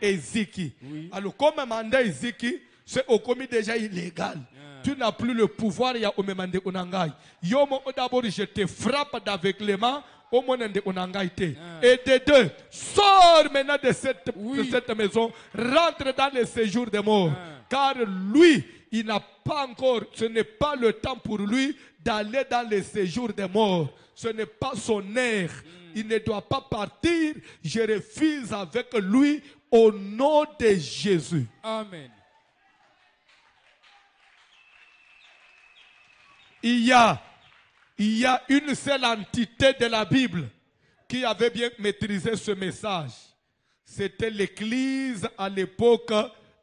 Eziki. Alors, comme mandat Eziki, c'est au commis déjà illégal. Tu n'as plus le pouvoir, il y a au même mandat unangai. Yomo d'abord, je te frappe d'aveuglement. Et de deux, sors maintenant de cette maison, rentre dans le séjour des morts. Car lui, il n'a pas encore, ce n'est pas le temps pour lui d'aller dans le séjour des morts. Ce n'est pas son air. Il ne doit pas partir. Je refuse avec lui au nom de Jésus. Amen. Il y a une seule entité de la Bible qui avait bien maîtrisé ce message. C'était l'Église à l'époque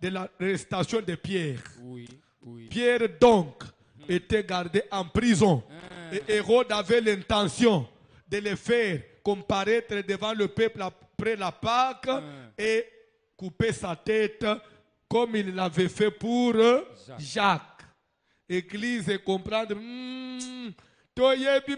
de l'arrestation de Pierre. Oui, oui. Pierre donc étaient gardés en prison. Et Hérode avait l'intention de les faire comparaître devant le peuple après la Pâque et couper sa tête comme il l'avait fait pour Jacques. Église et comprendre. Toyebi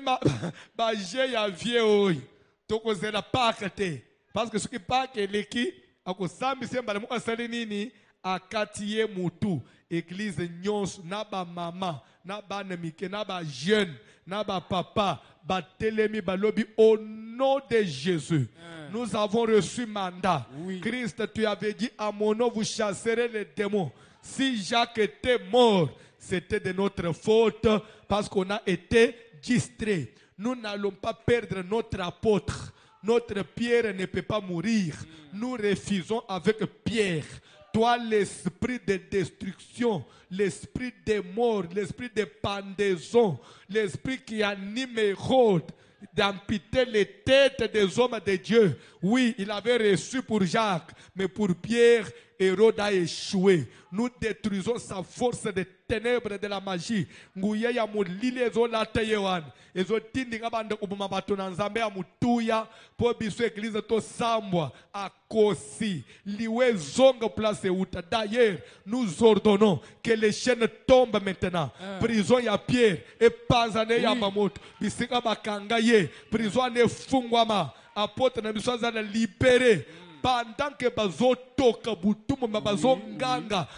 baje ya vie oyi. Tokozela Pâque te. Parce que ce qui Pâque est l'équipe. Akosambisa mbala mu asali nini akatiye mutu. Église nyonso na ba mama na ba nemike na ba jeune na ba papa ba telemi balobi au nom de Jésus. Nous avons reçu mandat. Oui. Christ, tu avais dit à mon nom vous chasserez les démons. Si Jacques était mort, c'était de notre faute parce qu'on a été distrait. Nous n'allons pas perdre notre apôtre. Notre Pierre ne peut pas mourir. Nous refusons avec Pierre. Toi, l'esprit de destruction, l'esprit de mort, l'esprit de pendaison, l'esprit qui anime Hérode d'amputer les têtes des hommes de Dieu. Oui, il avait reçu pour Jacques, mais pour Pierre, Hérode a échoué. Nous détruisons sa force de ténèbres de la magie. Nguye ya mulile ezo lata yewan. Ezo tindi kabanda kubuma bato na nzambe ya mutuya. Po biso église to sambwa. Akosi. Liwe zonga place uta. D'ailleurs, nous ordonnons que les chaînes tombent maintenant. Prison ya Pierre. Et panzane ya mamoto. Bisika bakanga ye. Prison ne fungwama. Apôtre na biso azala libéré. Pendant que bazo toka butumu bazo nganga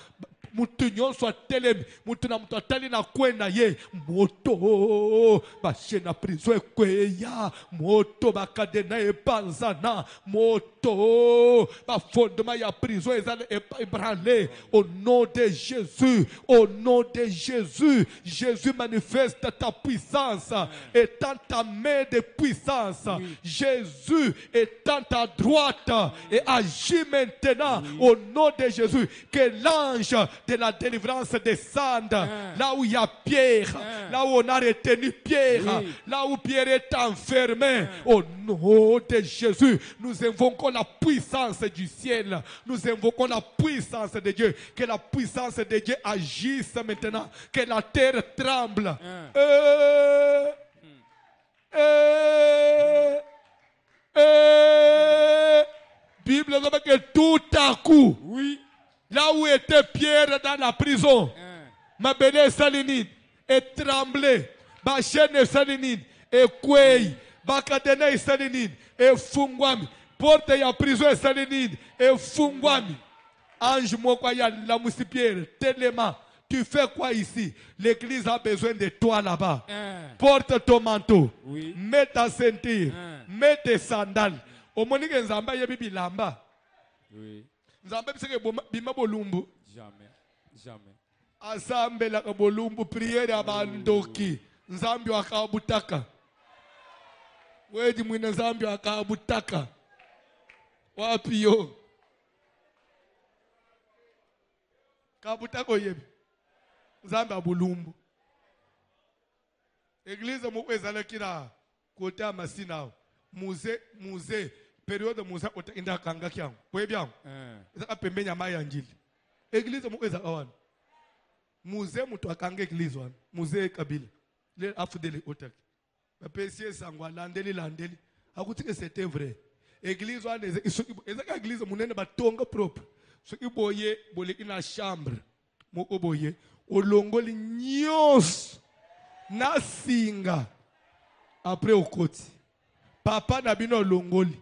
mutu nyonso atelemi mutu na mutu atali na kwenda ye moto bashe na prison ekweya moto bakadena epanzana moto bafondement ya prison ezala ébranlé au nom de Jésus. Au nom de Jésus, Jésus manifeste ta puissance étant ta main de puissance. Jésus étant ta droite et agit maintenant au nom de Jésus. Que l'ange de la délivrance descende là où il y a Pierre, là où on a retenu Pierre, là où Pierre est enfermé. Au nom de Jésus, nous invoquons la puissance du ciel. Nous invoquons la puissance de Dieu. Que la puissance de Dieu agisse maintenant. Que la terre tremble. Bible dit que tout à coup, là où était Pierre dans la prison, ma béné salinine et tremblé, ma chaîne salinine et kwei, ma cadena salinine et fungwami, porte ya prison salinine et fungwami. Ange Mokwaya, la moussi Pierre, tellement. Tu fais quoi ici? L'église a besoin de toi là-bas. Porte ton manteau. Mets ta ceinture. Mets tes sandales. Au monique Nzamba yebi lamba. Nzamba biseke bima bolumbu. Jamais. Jamais. Asambe la bolumbu prière abandoki. Nzambi wakabutaka. Wedi mwina Nzambi wakabutaka. Wapi yo? Kabutako yebi. Nzambi abulumbu. Église mokweza lekira kote amasina. Musée période musa ota inda kanga kyangu. Kwe byangu. Ezaka pembenya maya njili. Église mokweza kawana. Musée mutu akanga église wana. Musée Kabila. Le afudele otak. Ba pesier sangwa landeli. Akutike c'était vrai. Église wana ezaka église munene batonga propre. Soki boye boleki na chambre. Moko boye olongoli nyos na singa après okoti. Papa na bino longoli,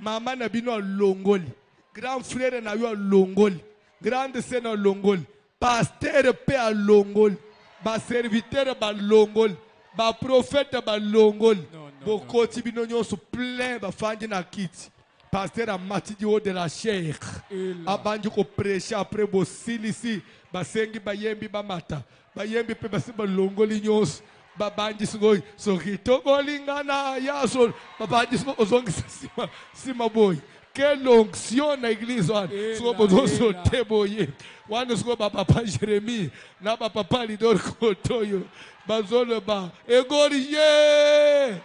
maman na bino longoli, grand frère na yo longoli, grande sœur na longoli, pasteur pe a longoli, ba serviteur ba longoli, ba prophète ba longoli. Bokoti bino nyonso plein ba fandi na kiti. Pasteur a matidi haut de la chair. Abandi ko prêcher après bosili ici, basengi bayembi bamata, bayembi pe basiba longoli nyonso. Babandi sugoi sokito kolingana yaso babandi sugo ozongi sima boy. Quelle onction na église wana. Sugo bozo sote boye. Wana sugo papa Jérémie na papa Lidor Kotoyo. Bazolo ba egoriye.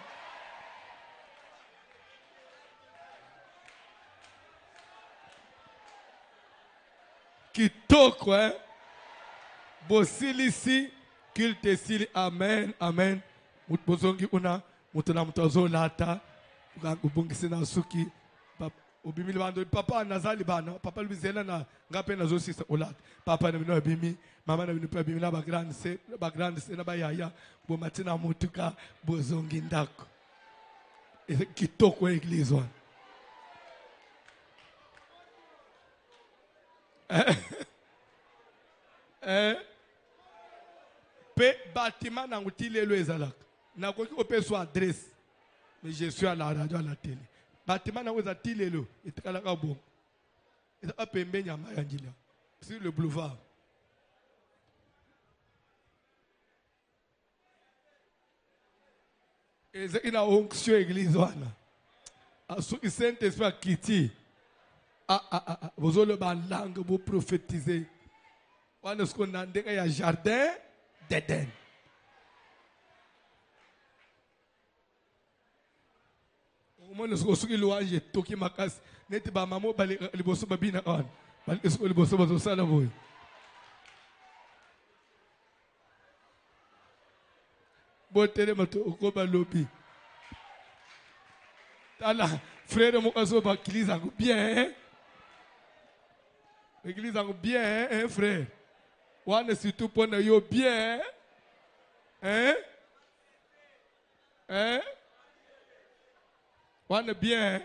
Kitoko hein. Bosili ici Qu'il te sili. Amen. Amen. Mutbozongi una. Mutuna mutazo lata. Ubungisi na suki. Ubimi libando. Papa nazali bana. Papa lubizela na. Ngape nazo sisa olat. Papa na bino bimi. Mama na bino bimi na bagrande se. Bagrande se na bayaya. Bo matina mutuka. Bozongi ndako. Kitoko église wana. Pe bâtiment na ngutilelo ezalaka. Na koki opeso adresse. Mais je suis à la radio à la télé. Bâtiment na ngoza tilelo etikalaka bon. Ezaka pembeni ya mayangila. Sur le boulevard. Ezaki na onction église wana. Asoki Saint-Esprit akiti. Vous avez la langue, vous prophétisez. On a ce qu'on a dit, il y a jardin d'Éden. On a ce qu'il y a louange, toki makas. N'était pas maman, les bosses babina on. Les bosses babina salavoy. Botere mato okoba lobi. Tala, frère mon aso ba kilisa bien. L'église a bien, hein, frère. On est surtout pour nous bien. Hein? Hein? On est bien.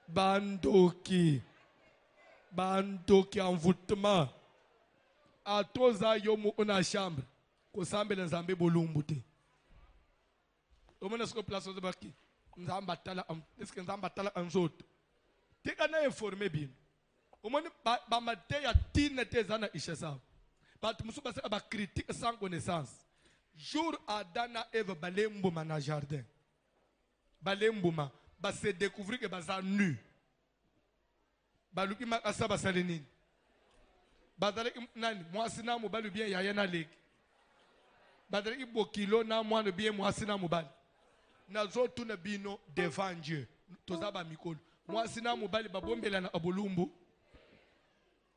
Bandoki. Bandoki envoûtement. A tous à yomu una chambre. Ko sambe na zambe bolumbuti. Omona sko place de baki. Nzamba tala est-ce que nzamba tala anzoto. Tika na informer bien. Omoni ba mateya tine tezana ishesa. But musuba se ba critique sans connaissance. Jour Adana Eve balembuma na jardin. Balembuma ba se découvrir que baza nu. Baluki makasa basalini. Badale nani mwasina mubalu bien yayana leki. Badale ibokilo na mwana bien mwasina mubali. Nazo tuna bino devant Dieu. Tozaba mikolo. Mwasina mubali babombela na abolumbu.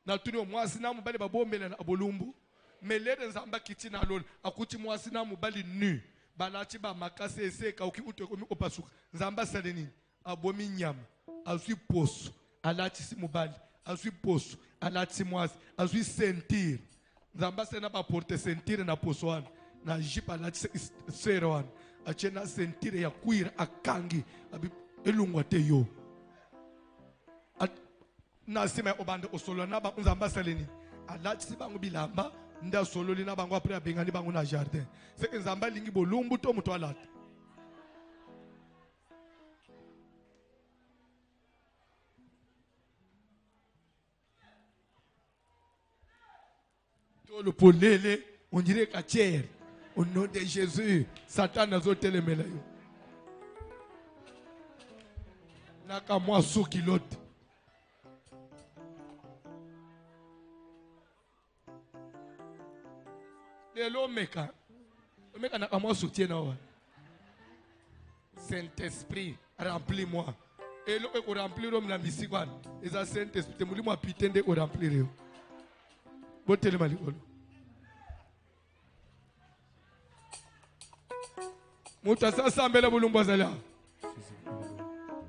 Na tuni mwasina mubali babombela na abolumbu. Melere nzamba kiti na lolo. Akuti mwasina mubali nu. Balachi ba makase eseka uki utekomi opasuka. Nzamba saleni. Abomi nyama. Azui poso. Alati si mubali. Azui poso. Alati mwasi. Azui sentir. Nzamba sena ba porte sentir na poso wana. Na jipa alati sere wana. Achena sentire ya kuira akangi. Abi elungwa te yo. Nasima obanda osolo na ba nzamba saleni. Alati si bangu bilamba. Nda solo lina bangu apre abengani bangu na jardin. C'est que nzamba lingi bolumbu to muto alata. To le polele, on dirait katière. Au nom de Jésus, Satan n'a pas été le meilleur. Naka moi sous kilote. L'omeka n'a moi soutien. Saint-Esprit, remplis-moi. Et l'eau est remplir l'homme la musique. Et ça, Saint-Esprit, te mouli moi putain de remplir. Botte le malikolo. Mouta sa sambela bulumba zala.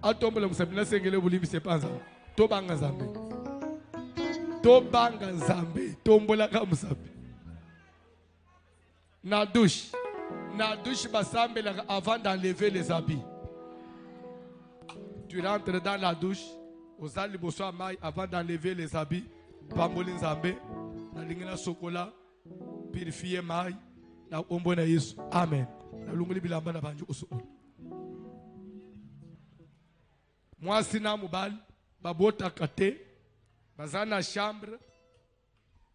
Atombola musabina sengele bulimbi sepanza. Tobanga zambe. Tobanga zambe. Tombola ka musabi. Na douche. Na douche basambela avant d'enlever les habits. Tu rentres dans la douche. Aux ali bosoa mai avant d'enlever les habits. Pamboli nzambe. Na lingina sokola. Purifier mai. Na ombo na Yesu. Amen. Na lunguli bilamba na banju usuol. Mwasi na mubali. Babota kate. Bazana chambre.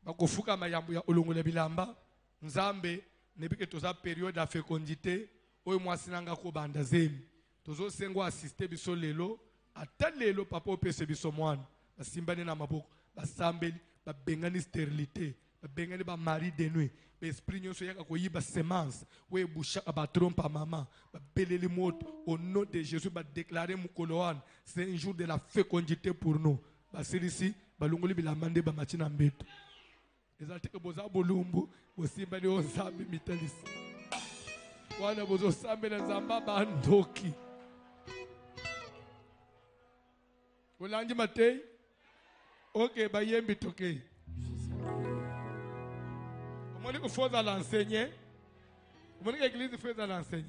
Bakofuka mayambu ya ulungule bilamba. Nzambe. Nebike toza période à fécondité. Oyo mwasi nanga ko banda zemi. Tozo sengo assister biso lelo. Ata lelo papa opese biso mwana. Basimbani na maboko. Basambeli. Babengani stérilité. Babengani ba mari de nuit. Esprit nyonso yaka koyiba semence we busha ba trompe maman ba beleli moto au nom de Jésus ba déclarer mukolo wana c'est un jour de la fécondité pour nous ba silisi ba longoli bilamba nde ba matina mbeto ezali te boza bolumbu bosimbani o nzambe mitalisi wana bozosambela nzambe bandoki olangi matei ok bayembi tokei omoni que faut l'enseigner omoni que l'église faut l'enseigner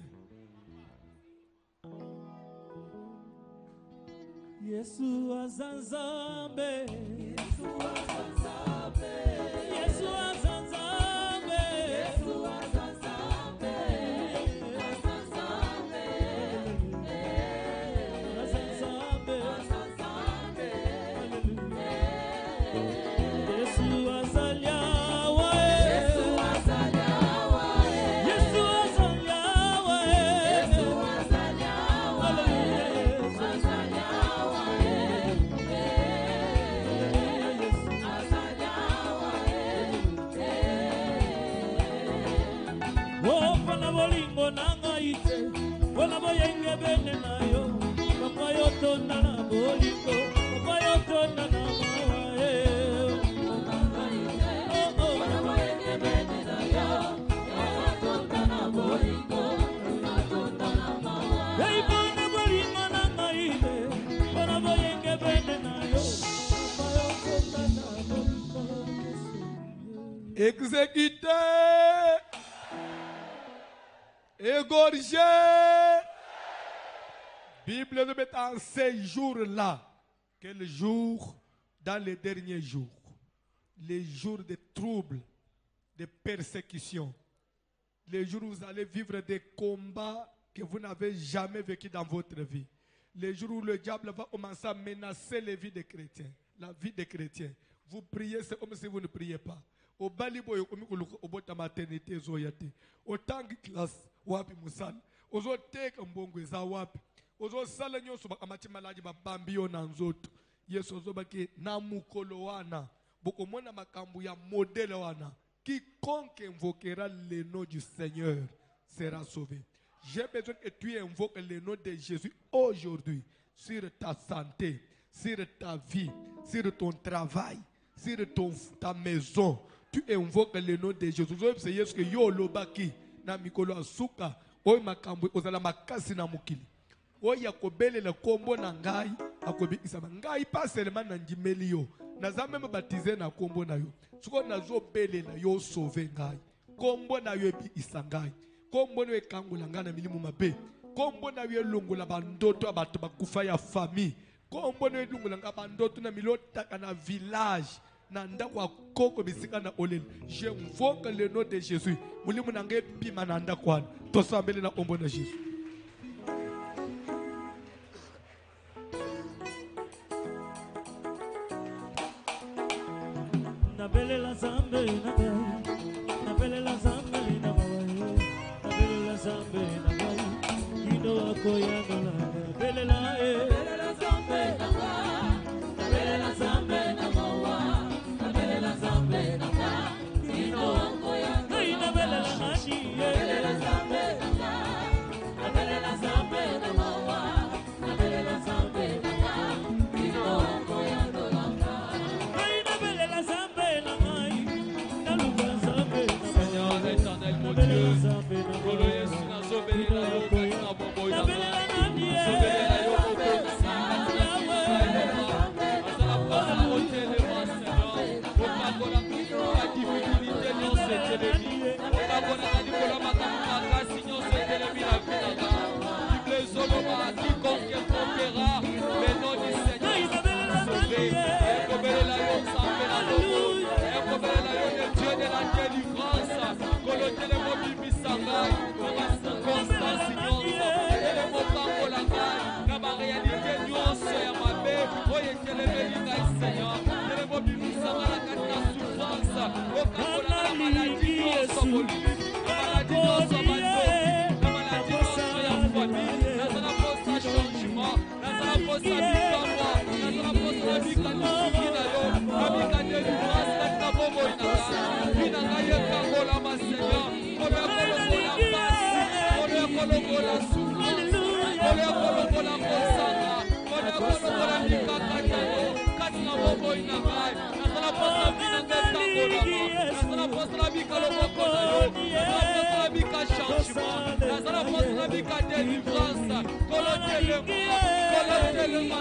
Yesu azanzambe Yesu azanzambe Yesu azanzambe Yesu azanzambe azanzambe azanzambe azanzambe Yesu azaliawa Yesu azaliawa Yesu azaliawa Yesu azaliawa Yesu azaliawa bolingo nanga ite bona boyenge bene nayo papa yo tona na bolingo papa yo tona na mawa nanga ite bona boyenge bene nayo papa tona na bolingo papa tona na mawa hey bona bolingo nanga ite bona boyenge bene nayo papa yo tona na bolingo exécuté égorgé. Bible nous met en ces jours-là. Quel jour? Dans les derniers jours. Les jours de troubles, de persécutions. Les jours où vous allez vivre des combats que vous n'avez jamais vécu dans votre vie. Les jours où le diable va commencer à menacer les vies des chrétiens. La vie des chrétiens. Vous priez, c'est comme si vous ne priez pas. Au baliboyo au bota maternité zoyate au tangi classe wapi musala ozo teka mbongo za wapi ozo sala nyoso bakamati malaji babambi yo na nzoto Yesu ozo baki na mukolo wana bokomona makambu ya modèle wana quiconque invoquera le nom du Seigneur sera sauvé. J'ai besoin que tu invoques le nom de Jésus aujourd'hui sur ta santé, sur ta vie, sur ton travail, sur ta maison. Tu invoques le nom de Jésus. C'est Jésus que yo lobaki na mikolo asuka oy makambo ozala makasi na mukili. Oy akobele le kombo na ngai akobi isama ngai pas seulement na ndimeli yo. Naza même baptisé na kombo na yo. Suko nazo bele na yo sauver ngai. Kombo na yo bi isangai. Kombo no ekangola ngai na milimu mabe. Kombo na yo longola bandoto abato bakufa ya famille. Kombo no elongola ngai bandoto na milota na village. J'invoque le nom de Jésus. Mulimu nange pima nanda kwan. Tosambele na ombo na Jésus. Nabele la zambe nabele la zambe nabele la zambe nabele ino akoya na nabele la zambe nabele la zambe Nazala bika changement. Nazala bika délivrance. Kolotele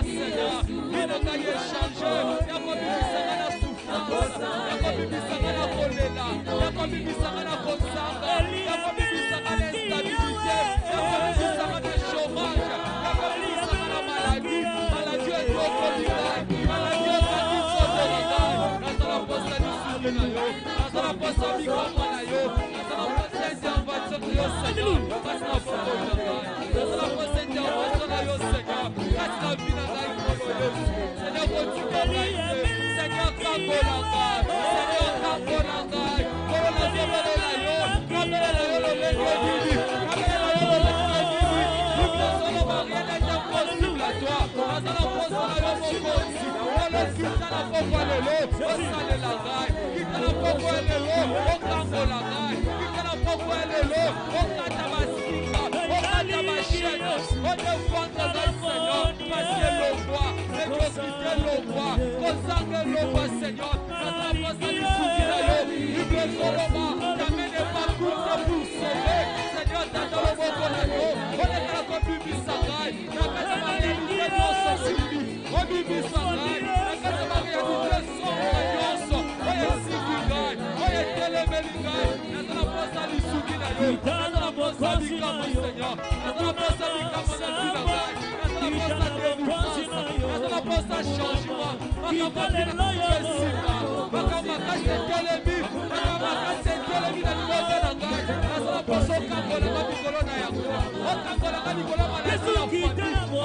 Seigneur. Binoka ye changer. Yako bibisanga na souffrance. Yako bibisanga na kolela. Yako bibisanga na kosanga. Yako bibisanga na instabilité. Yako bibisanga na chômage. Yako bibisanga na maladie. Maladie est trop compliquée. Maladie est satisfaisante. Nazala posa ni suki na yo. Nazala posa mikoma na yo. Nazala posa intervention na yo Seigneur. Kasi na poko na ngai. Nazala posa intervention na yo Seigneur. Kasi na vie na ngai kolo Yesu. Seigneur kotika ngai te. Seigneur kangola ngai. Seigneur kangola ngai. Kolo na zebele na yo. Kabele na yo lobenge bibi. Kabele na yo lobenge bibi. Bible solo ba rien n'est impossible à toi. Nazala posa na yo mokonzi. Kolo kita na poko lelo. Osalela ngai. Kita na poko lelo. Okangola ngai. Kita na poko lelo. Okata basika. Okata bashene. Odefendre ngai Seigneur. Parce que le roi. Réconcilier le roi. Consacre le roi Seigneur. Nazala posa ni suki na yo. Bible solo ba. T'amène pas courte pour sauver. Seigneur tata loboko na yo. Olekala ko bibisa ngai. Nakata ba réalité nyonso simbi. Obibisa ngai. Nakata ba réalité songo nyonso. Oye siki ngai. Oye telemeli ngai. Nazala posa ni suki na yo. Nazala posa bikamo Seigneur. Nazala posa bikamo na vida ngai. Nazala posa délivrance. Nazala posa changement. Makambo na pesima. Makambo kasi telemi. Makambo kasi telemi na liboso na ngai. Nazala posa okangola nga mikolo na yango. Okangola nga likolo ya maladi ya fami.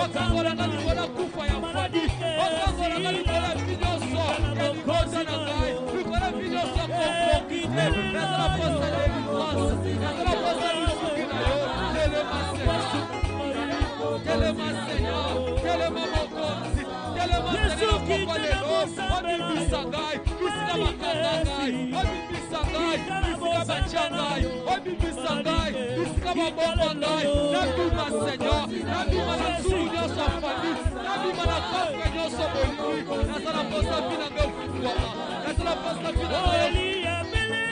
Okangola nga likolo ya kufa ya fami. Okangola nga likolo ya vi nyonso ya liboso na ngai. Likolo ya vi nyonso komprokite. Nazala posa délivrance. Nazala posa lisuki na yo. Telema Seigneur. Telema mokonzi. Telema Seigneur poko lelo. Obibisa ngai. Bisika bakanga ngai. Obibisa ngai. Bisika batia ngai. Obibisa ngai. Bisika babomba ngai. Nabima Seigneur. Nabima na zulu nyonso fami. Nabima na kofre nyonso bolingi. Nazala posa bina ngai ofutuama. Nazala posa bina ngai.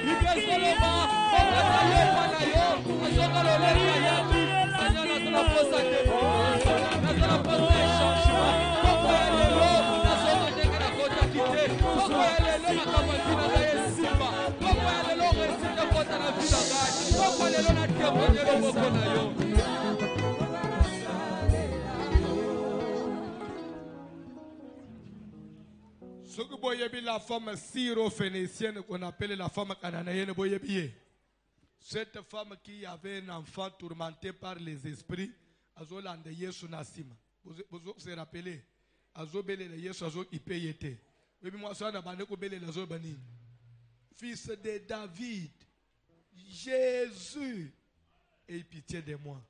Ibesoloba. Okata yopa na yo. Azoka loleka yami. Seigneur nazala posa délivrance. Nazala posa changement. Poko ya lelo. Nazoka ndenge na kota kite. Poko ya lelo makambo vina ngai esimba. Poko ya lelo resite kota na vina ngai. Poko ya lelo na témoigner loboko na yo. Soki boyebi la femme syro-phénicienne qu'on appelle la femme cananéenne boyebi. Cette femme qui avait un enfant tourmenté par les esprits, azolande Yesu nasima. Vous vous rappelez? Azobele la Yesu azo ipeyete. Webi moi ça na bande ko bele la zo bani. Fils de David, Jésus, aie pitié de moi.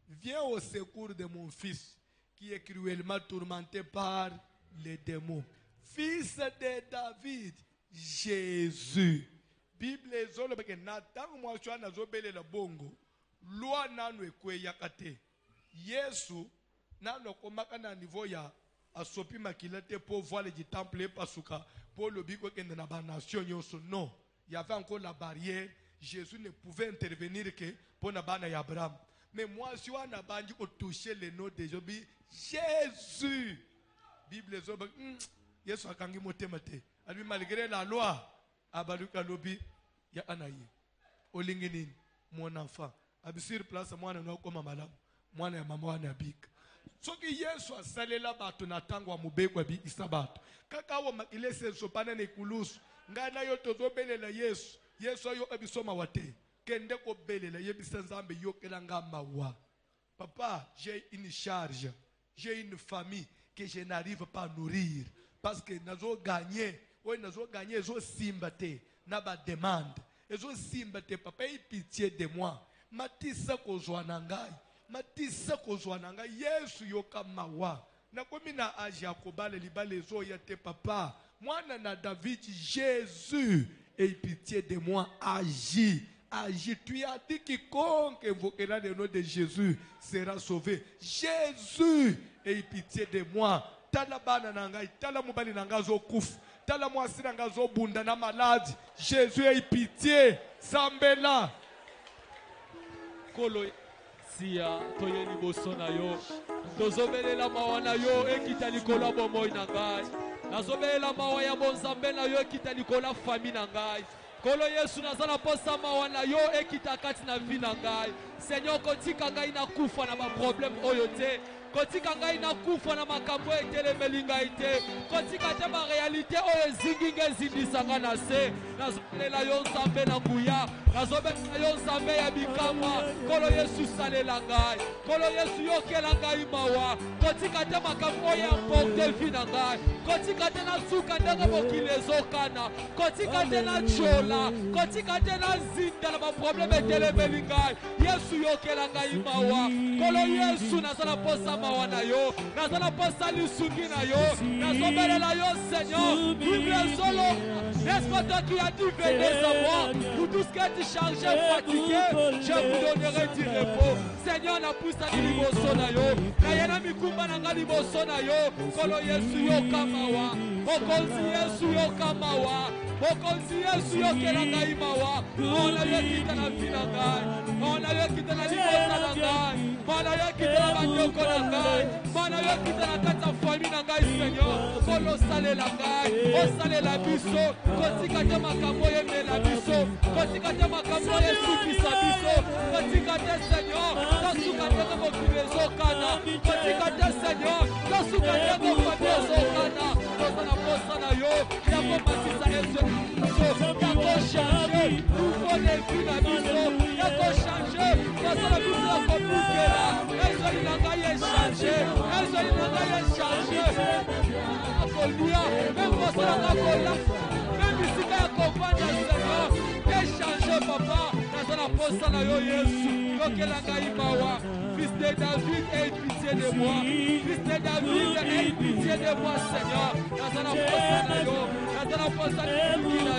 Viens au secours de mon fils qui est cruellement tourmenté par les démons. Fils de David, Jésus. Bible ezolo beke natango mwachwa na zobele la bongo. Loi nanu ekwe yakate. Yesu nanu komaka na niveau ya asopi makilate pour voir le temple pasuka pour le biko kende na ba nation yoso. Non, il y avait encore la barrière. Jésus ne pouvait intervenir que pour na bana ya Abraham. Mais moi si on a bandi ko toucher le nom de Jésus. Bible ezolo Yesu akangi motema te. Albi malgré la loi abaluka lobi ya anaye. Olingi nini mon enfant. Abisir place mwana na koma malamu. Mwana ya mama wana bika. Soki Yesu asalela bato na tango wa mubekwa bi isabato. Kaka wa makilese sopana ne kulusu. Ngana yo tozobelela Yesu. Yesu yo ebisoma wate. Kende ko belela yebisa nzambe yokela ngamba wa. Papa, j'ai une charge. J'ai une famille que je n'arrive pas à nourrir. Parce que nazo gagner, oui nazo gagner, zo simbate, naba demande, zo simbate, papa aie pitié de moi. Matisa kozwanangai, matisa kozwanangai, Yesu yoka mawa. Nakomi na aji akobale libale zo yate papa. Mwana na David, Jésus, aie pitié de moi, agis. Agis, tu as dit quiconque invoquera le nom de Jésus sera sauvé. Jésus, aie pitié de moi. Tala bana nangai, tala mobali nangazo kuf, tala mwasi nangazo bunda na malade. Jésus ait pitié, Sambela, Kolo Sia toye liboso na yo. Tozobelela mawa na yo ekita likola bomoi na ngai. Nazobelela mawa ya bonzambe na yo ekita likola fami na ngai. Kolo Yesu nazala posa mawa na yo ekita kati na vi na ngai. Seigneur kotika ngai na kufa na ba problème oyo te. Kotika ngai na kufa na makambo etelemeli ngai te. Kotika te ba réalité oyo ezingi ngai ezindisanga na se. Nazobelela yo nzambe na nguya. Nazobelela yo nzambe ya bikamwa. Kolo Yesu salela ngai. Kolo Yesu yokela ngai mawa. Kotika te makambo oyo emporte vi na ngai. Kotika te na suka ndenge mokili ezokana. Kotika te na chola. Kotika te na zinda na ba problème etelemeli ngai. Yesu yokela ngai mawa. Kolo Yesu nazala posa mawa na yo. Nazala posa lisungi na yo. Nazobelela yo Seigneur. Bible solo. N'est-ce pas toi qui as dit venez à moi. Vous tous qui êtes chargés, fatigués, je vous donnerai du repos. Seigneur na poussa ni liboso na yo. Na yena mikumba na ngali liboso na yo. Kolo Yesu yokamawa. Mokonzi Yesu yokamawa. Mokonzi Yesu yokela ngai mawa. On a yo kita na vi na ngai. On a yo kita na liboso na ngai. On a yo kita na bandeko na ngai. On a yo kita na kati ya famille na ngai Seigneur. Kolo salela ngai. O salela biso. Kotika te makambo yemela biso. Kotika te makambo yesukisa biso. Kotika te Seigneur. Tosuka te mokili ezokana. Kotika te Seigneur. Tosuka te mokili ezokana. Tozala posa na yo. Yako matisa ezo. Yako changer. Nouveau défi na biso. Yako changer. Tozala biso ya kopukela. Ezo inanga ye changer. Ezo inanga ye changer. Akolia. Même kosala nakola. Même bisika ya kovanda Seigneur. Échanger papa. Nazala posa na yo Yesu. Yokela ngai mawa. Fils de David, aie pitié de moi. Fils de David, aie pitié de moi Seigneur. Nazala posa na yo. Nazala posa na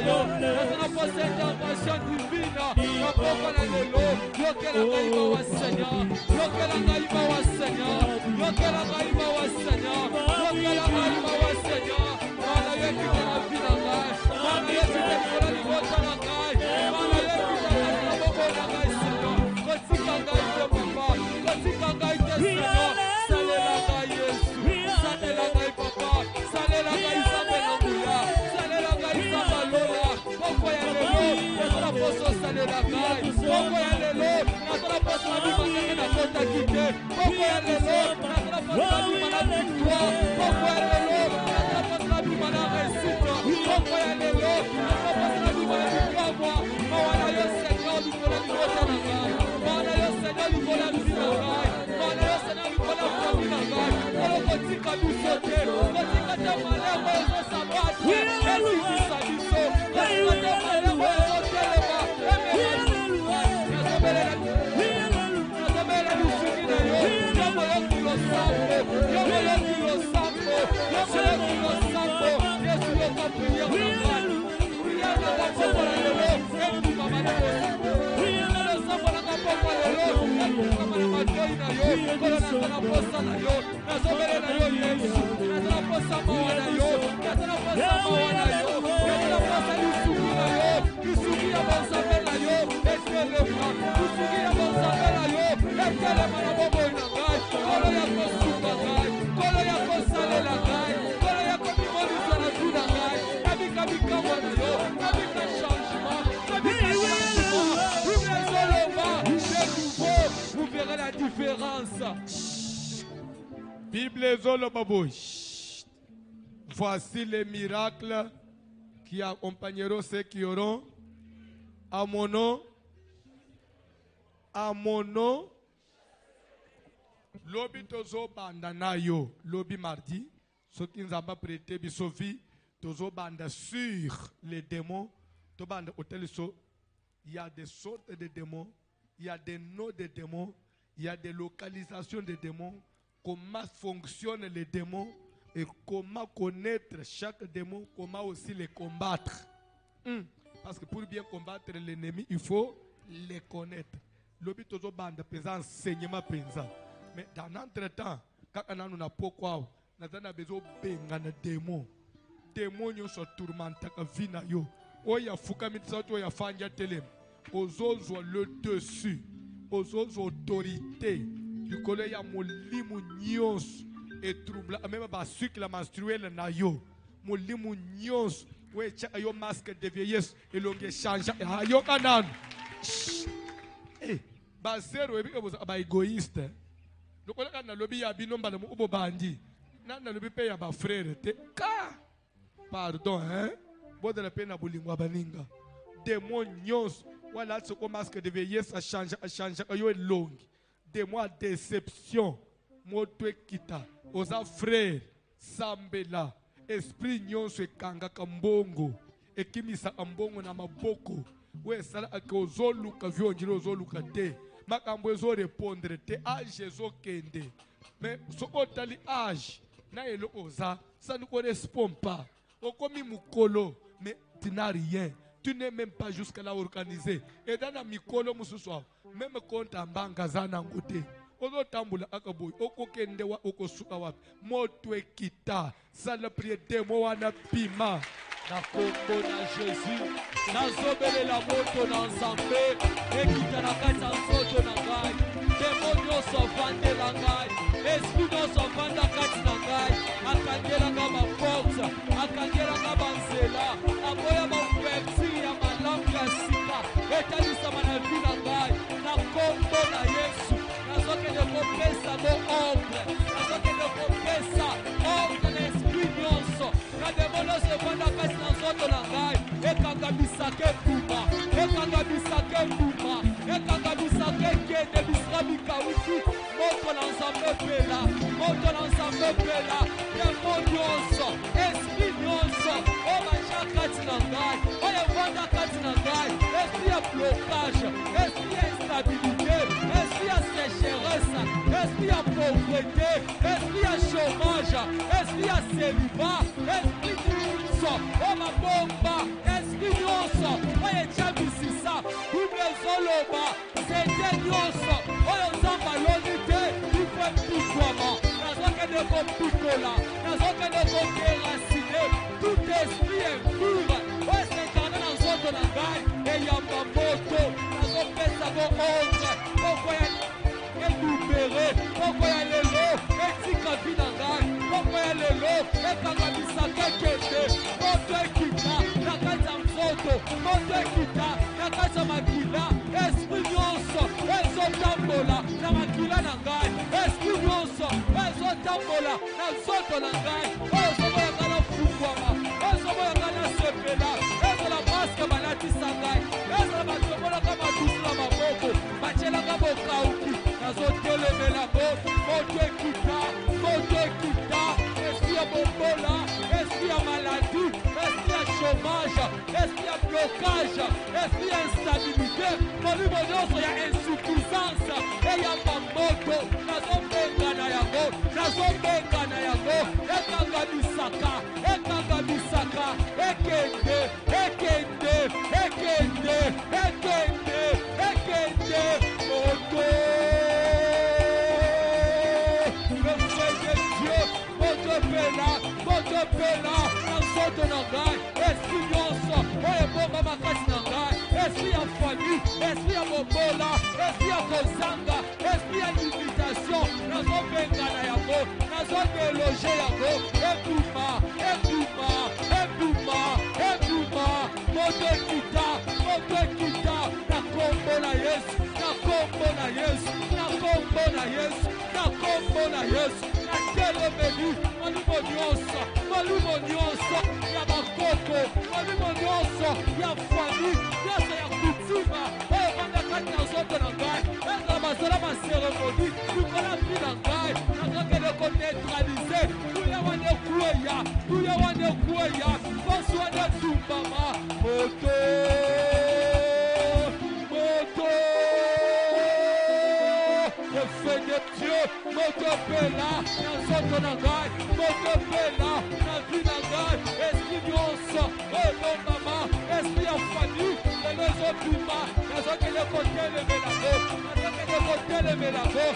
yo. Nazala posa intervention divine. Mapoko na lelo. Yokela ngai mawa Seigneur. Yokela ngai mawa Seigneur. Yokela ngai mawa Seigneur. Yokela ngai mawa Seigneur. Mana yekita na vida ngai. Mana yekita na libota na ngai. Mana yekita na maboko na ngai Seigneur. Kotika ngai te papa. Kotika ngai te Seigneur. Salela ngai Yesu. Salela ngai papa. Salela ngai Nzambe na nguya. Salela ngai Nzambe lola. Poko ya lelo. Nazala poso salela ngai. Poko ya lelo. Nazala poso na bima ndenge na kota kite. Poko ya lelo. Nazala poso na bima na victoire. Poko ya lelo. Nazala poso na bima na réussite. Poko ya lelo. Nazala poso na bima na bikamwa. Mawana yo Seigneur likola libota na ngai. Mawana yo Seigneur likola libina ngai. Mawana yo Seigneur likola fami na ngai. Kolo kotika biso te. Kotika te malemo ezosabate. Ezikisa biso. Kotika te malemo ezotelema. Nazobela lisungi na yo. Yomo yo kilo sambo. Yomo yo kilo sambo. Yomo yo kilo sambo. Yesu yo ka prière na ngai. Prière na ngai poko na lelo. Ebima malemo. Prière na sambo na ngai poko na lelo. Ebima na matoi na yo. Kolo nazala posa na yo. Nazobela na yo Yesu. Nazala posa mawa na yo. Nazala posa mawa na yo. Nazala posa lisungi na yo. Lisungi ya bonzambe na yo. Etelema. Lisungi ya bonzambe na yo. Etelema na bomoi na ngai. Kolo ya kosunga ngai. Kolo ya kosalela ngai. Kolo ya komimonisa na vi na ngai. Nabika bikamwa na yo. Nabika changement. Nabika changement. Bible ezoloba. C'est nouveau. Vous verrez la différence. Bible ezoloba boy. Voici les miracles qui accompagneront ceux qui auront à mon nom. À mon nom. Lobi tozo banda na yo. Lobi mardi. Ceux qui nous ont prêté bisovi. Tozo banda sur les démons. To banda hôtel so. Il y a des sortes de démons. Il y a des noms de démons. Il y a des localisations de démons. Comment fonctionnent les démons. Et comment connaître chaque démon. Comment aussi les combattre. Parce que pour bien combattre l'ennemi, il faut les connaître. Lobi tozo banda pesa enseignement pesa. Mais dans l'entretemps, quand on a un pourquoi, on a besoin de démons. Démons sont tourmentés à vina yo. Oya fuka mitsato ya fanya telem. Ozozwa le dessus. aux autorités du collège ya molimo nyonso et trouble même ba cycle menstruel na yo molimo nyonso we chaka yo masque de vieillesse et longue change yo kanano eh ba zero ebi ba égoïste lokola kana lobi ya binomba na ubo bandi na lobi pe ya ba frère te ka pardon hein boda la pena bulingwa baninga démon nyonso voilà ce qu'on masque de vieillesse a changé yo longue démon à déception moto ekita oza frère sambela esprit nyonso ekanga kambongo ekimisa ambongo na maboko we sala akozoluka vyonjira ozoluka te makambo ezo répondre te âge ezokende mais soko tali âge na elo oza ça ne correspond pas okomi mukolo mais tu n'as rien. Tu n'es même pas jusqu'à la organiser. Et dans la mikolo mususwa, même compte en banque zana ngote. Ozo tambula akaboy, oko kendewa oko sukawa. Moto ekita, ça le prier demo wana pima. Na kombo na Jésus, na zobele la moto na nzambe, ekita na kati ya nzoto na ngai. Demo nyonso vande la ngai, esprit nyonso vanda kati na ngai, akangelanga ba force, akangelanga ba nzela, aboya ba ouverture ya malambo ya sika, etalisama na vi na ngai, na kombo na Yesu, nazokende kopesa mo ordre, nazokende kopesa ordre na esprit nyonso, na demo nyonso vanda kati na nzoto na ngai, ekangamisake mbuma, ekangamisake mbuma, ekangamisake kende bisika mikauki, moto na nzambe pela, moto na nzambe pela, demo nyonso, esprit nyonso, oyo batia kati na ngai, oyo evanda kati na ngai, esprit ya blocage, esprit ya instabilité, esprit ya sécheresse, esprit ya pauvreté, esprit ya chômage, esprit ya célibat, esprit nyonso, oyo babomba, esprit nyonso, oyo etia bisisa, bible ezoloba, sete nyonso, oyo nzambe aloni te, ifo epikwama, nazokende kopikola, nazokende kokerasine, tout esprit impur, oyo esekana na nzoto na ngai, eyamba moto, nazopesa ko ordre, poko ya elibere, poko ya lelo, etika vi na ngai, poko ya lelo, ekangamisaka kende, moto ekita, na kati ya nzoto, moto ekita, na kati ya makila, esprit nyonso, ezotambola, na makila na ngai, esprit nyonso, ezotambola, na nzoto na ngai, ezoboyaka na fukwama, ezoboyaka na sepela, ezola maske balatisa ngai, ezola batobolaka madusu na maboko, batielaka bokauki, nazotelemela moto ekita, esprit ya bombola, esprit ya maladie, esprit ya chômage, esprit ya blocage, esprit ya instabilité, molimo nyonso ya insuffisance, eyamba moto, nazobenga na yango, ekangamisaka, ekende, moto. Moto pela, na nzoto na ngai, esprit nyonso, oyo ebomba makasi na ngai, esprit ya famille, esprit ya bobola, esprit ya kozanga, esprit ya limitation, nazobenga na yango, nazodeloge yango, ebuma, moto ekita, na kombo na Yesu, na kombo na Yesu, na kombo na Yesu, na kombo na Yesu, na telemeli, molimo nyonso, ya bakoko, molimo nyonso, ya famille, nyonso ya kutima, oyo banda kati na nzoto na ngai, ezala basala baseremoni, likola mpi na ngai, nazokende koneutralize, tuya wana ekweya, posi wana etumbama, moto, le feu de Dieu, moto pela, na nzoto na ngai, moto pela, na vi na ngai, esprit nyonso, oyo bombama, esprit ya famille, lelo ezobima, nazokende kotelemela ngo,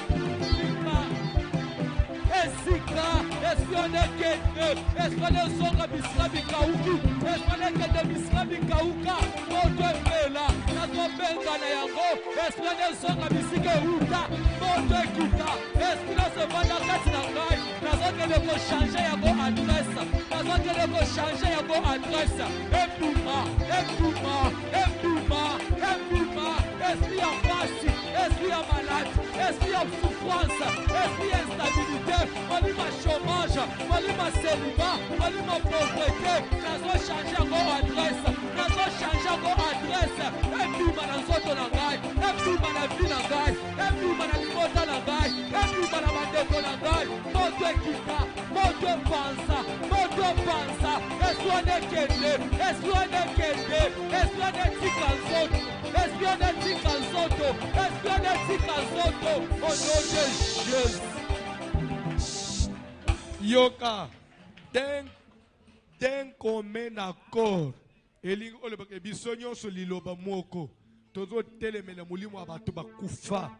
esika espione kende espione zonga bisika bikauki espione kende bisika bikauka moto epela nazobenga na yango espione zonga bisika euta moto ekita espione sevanda kati na ngai nazokende kochange yango adresse nazokende kochange yango adresse ebima ebima ebima ebima esprit ya pasi esprit ya malade esprit ya souffrance esprit ya instabilité molima chômage molima célibat molima pauvreté nazochange yango adresse nazochange yango adresse ebima na nzoto na ngai ebima na vi na ngai ebima na libota na ngai ebima na bandeko na ngai moto ekita moto epanza eswane kende eswane kende eswane tika nzoto eswane tika nzoto eswane tika nzoto au nom de Jésus. Yoka d'un commun accord elingi olobaka biso nyonso liloba moko tozotelemela molimo ya bato bakufa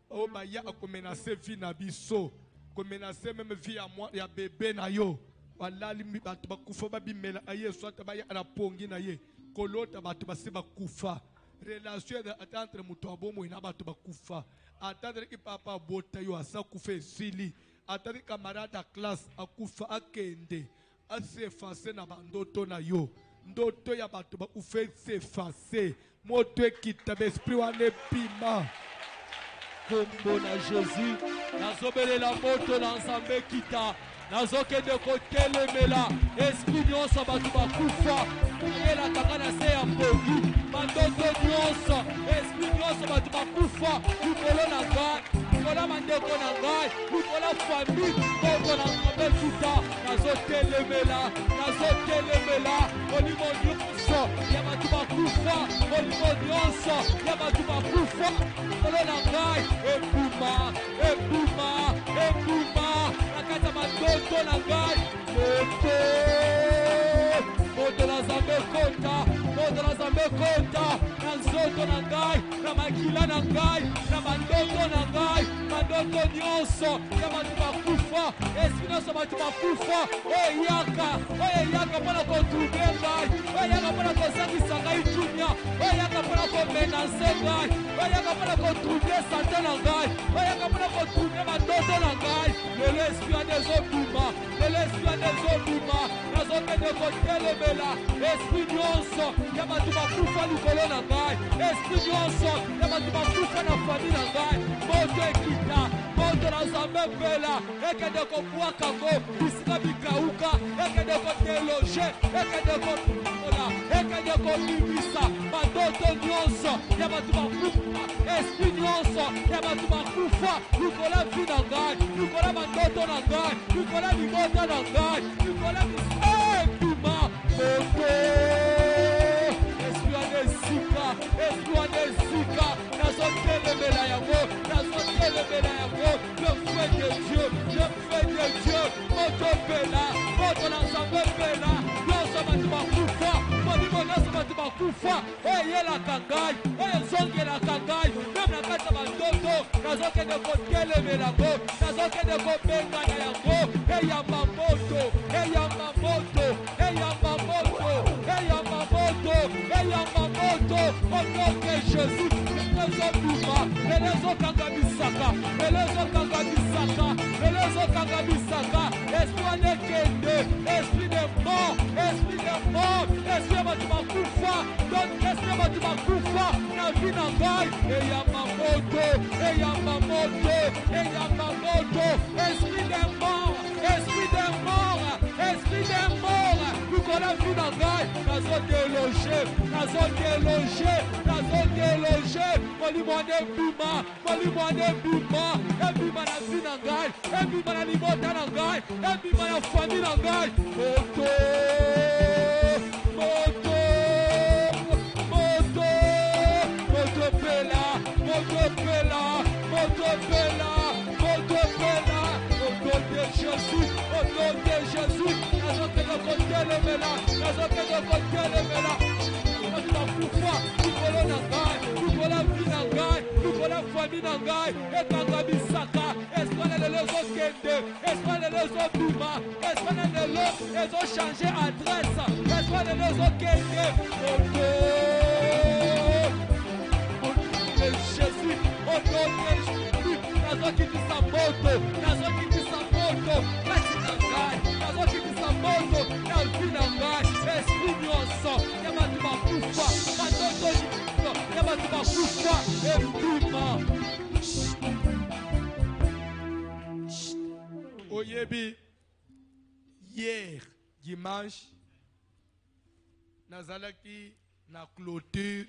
oyo baya akomenase vi na biso komenase meme vi ya bebe na yo balali bato bakufa babimela aye swata baya na pongi na ye kolota bato base bakufa relation entre moto abomo na bato bakufa attendre ki papa bota yo asa kufa esili attendre camarade à classe akufa akende asefase na bandoto na yo ndoto ya bato bakufa esefase moto ekita besprit wana epima kombo na Jésus nazobelela moto na nzambe kita nazokende kotelemela esprit nyonso bato bakufa elakaka na se ya mpongi bandoto nyonso esprit nyonso bato bakufa likolo na ngai likolo bandeko na ngai likolo famille moto na nzambe kita nazotelemela molimo nyonso ya bato bakufa molimo nyonso ya bato bakufa likolo na ngai ebuma na kati ya bandoto na ngai moto na nzambe kota na nzoto na ngai na makila na ngai na bandoto na ngai bandoto nyonso ya bato bakufa esprit nyonso bato bakufa oyo eyaka mpona kotrube ngai oyo eyaka mpona kosangisa ngai tunya oyo eyaka mpona komenanse ngai oyo eyaka mpona kotrube sante na ngai oyo eyaka mpona kotrube bandoto na ngai lelo esprit wana ezobima nazokende kotelemela esprit nyonso ya bato bakufa likolo na ngai esprit nyonso ya bato bakufa na fami na ngai moto ekita moto na nzambe mpela ekende kobwaka ngo bisika bikauka ekende koteloge ekende kopola ekende kobimisa bandoto nyonso ya bato bakufa esprit nyonso ya bato bakufa likolo ya vi na ngai likolo ya bandoto na ngai likolo ya libota na ngai likolo ya ebima moto esprit wana esika nazotelemela yango le feu de Dieu moto pela moto na nzambe pela nyonso bato bakufa molimo nyonso bato bakufa oyo eyelaka ngai oyo ezongelaka ngai meme na kati ya bandoto nazokende kotelemela yango nazokende kobengana yango eyamba moto au nom de Jésus elezokangamisaka esprit nekende esprit de mort esprit ya bato bakufa donc esprit ya bato bakufa na vi na ngai eyamba moto esprit de mort likolo ya vi na ngai nazodeloge molimo wana ebima na vi na ngai ebima na libota na ngai ebima na fami na ngai moto pela au nom de Jésus nazokende kotelemela bato bakufa likolo na ngai likolo ya vi na ngai likolo ya famille na ngai ekangamisaka esprit na lelo ezokende esprit na lelo ezobima esprit na lelo ezochange adresse esprit na lelo ezokende Jésus au nom de Jésus nazokitisa moto kati na ngai nazokitisa moto na vi na ngai esprit nyonso ya bato bakufa bandoto nyonso ya bato bakufa ebima oyebi hier dimanche nazalaki na clôture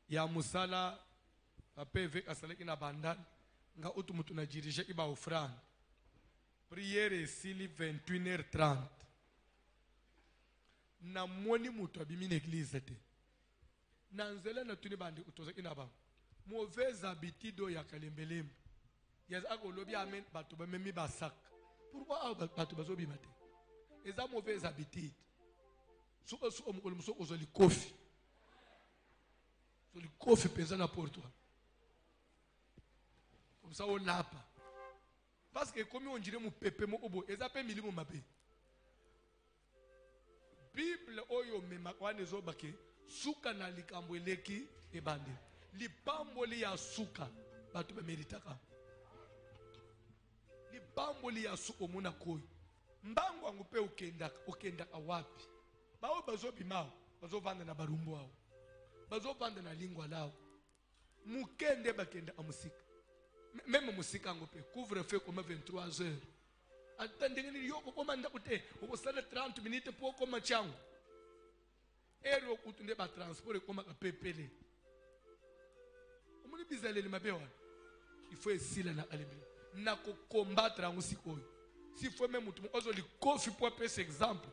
ya musala papa évêque asalaki na bandana nga utu mutu na dirige iba offrande prière esili 21h30 na moni mutu abimi na église te na nzela na tuni bandi utozaki na bango mauvaise habitude ya kalembelembe yaza akolobi amen bato bamemi basaka pourquoi bato bazobima te eza mauvaise habitude soka so omukolo muso ozoli kofi zoli kofi penza na porte comme ça on lapa parce que comme on dirait mon pépé mo obo eza pe milimo mabe Bible oyo mema kwane zobake suka na likambo eleki ebande lipamboli ya suka bato bameritaka lipamboli ya suka omuna koyo mbango wangu pe ukenda wapi bawo bazobimao bazovanda na barumbu wao bazovanda na lingwa lao mukende bakenda amusika même musika ngo pe couvre-feu comme 23h attendez yoko komanda kute ukosala 30 minutes pour koma changu ero kutunde ba transport koma kapepele omuni bizaleli mabewa il faut esila na alimbi na ko combattre musiko si faut même mutu ozo li kofi pour pese exemple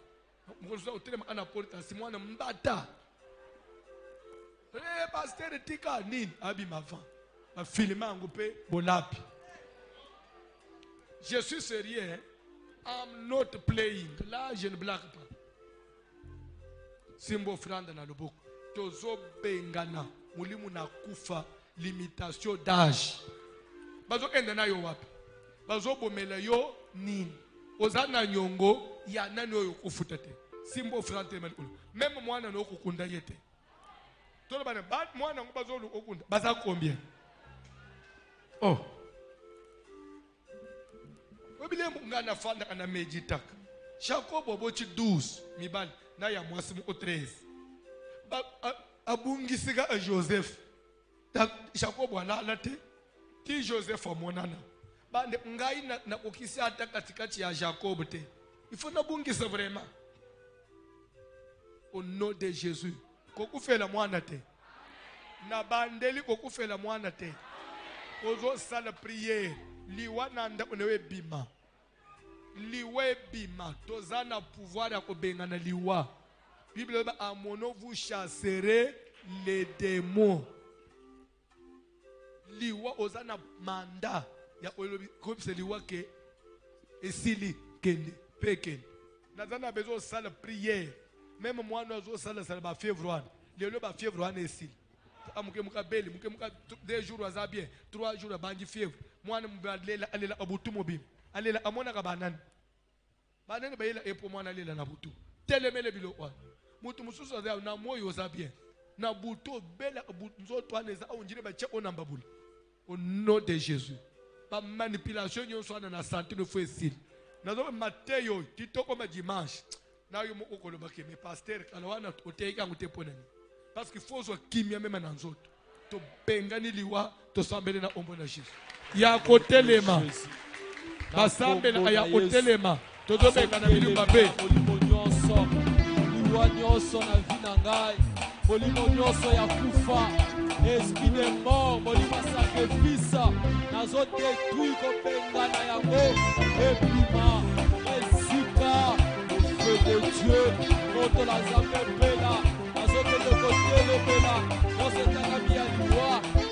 ngozo utelema ana porta simwana mbata pasteur tika nini abi mavan ma filma ngo pe bolapi je suis sérieux I'm not playing là je ne blague pas simbo franda na loboko tozo bengana mulimu na kufa limitation d'âge bazo enda na yo wapi bazo bomela yo nini ozana nyongo ya nani oyo kufuta te simbo franda même mwana no kukunda yete tolo bana ba mwana ngo bazo okunda baza combien oh obile ngana fanda kana meditaka Jacob obochi 12 mibali na ya mwasi mu 13 abungisika a Joseph Jacob wala te ti Joseph amonana bande ngai na kokisi ata katikati ya Jacob te il faut na bungisa vraiment au nom de Jésus kokufela mwana te na bandeli kokufela mwana te ozo sala prière liwa nanda onewe bima liwe bima tozana pouvoir ya kobengana liwa Bible ba amono vous chasserez les démons liwa ozana manda ya olobi kopse liwa ke esili kende peken nazana bezo sala prière même moi nous sala ba fièvre lelo ba fièvre esili amuke muka beli muke muka 2 jours waza bien 3 jours banji fièvre mwana mbalela alela abutu mobim alela amona ka banani bayela epo mwana alela na butu telemele bilokwa mutu mususu za na moyo za bien na butu bela butu nzoto aneza onjire ba che onamba bula au nom de Jésus ba manipulation nyonso na santé no fouesile nazo Mateo kitoko ma dimanche na yo mo okoloba ke me pasteur kalawana oteka nguteponani parce qu'il faut zo kimia même na nzoto to bengani liwa to sambele na ombo na Jésus ya kotelema basambela ya kotelema to zo bengana bilumba be liwa nyonso na vi na ngai molimo nyonso ya kufa esprit de mort molimo sacrifice nazo détruire kobengana yango ebima esika feu de Dieu moto la zambe pela azokende kotele pela nosetanga biyaliwa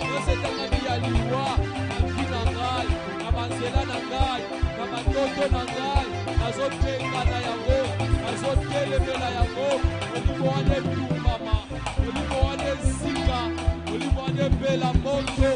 na vi na ngai na banzela na ngai na bandoto na ngai nazotengana yango nazotelemela yango molimo wana etumama molimo wana esika molimo wana ebela moto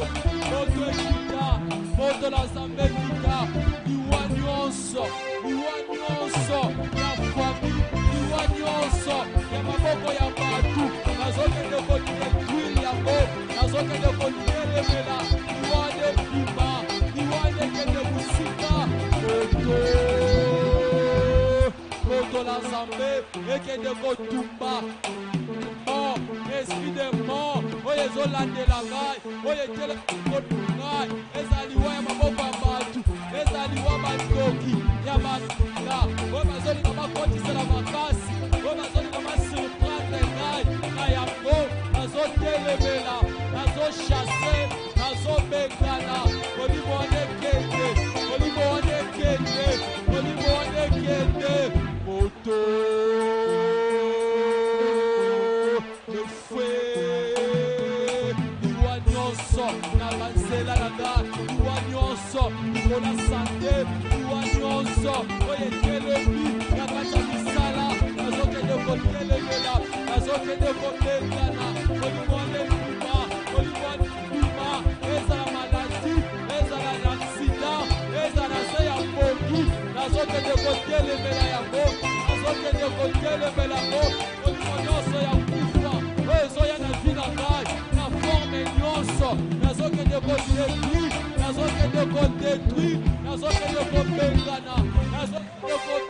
ekende kotumba mort, esprit de mort, oyo ezolandela ngai, oyo etelemi kotu ngai, ezaliwa ya maboko ya bato, ezaliwa bandoki ya baninga, oyo bazolinga bakotisela makasi, oyo bazolinga basurprendre ngai, na yango nazotelemela, nazochasse, nazobengana, olimo wana ekende, olimo wana ekende, olimo wana ekende, moto na banzela na ngai liwa nyonso mpona sante liwa nyonso oyo etelemi na kati ya misala nazokende kotelemela nazokende kobengana olimwana ebima olimwana ebima ezala maladi ezala na aksida ezala na se ya mboki nazokende kotelemela yango nazokende kotelemela yango olimo nyonso ya kufa oyo ezoya na vi na ngai na forme nyonso nazokende kodétruire nazokende kodétruire nazokende kobengana nazokende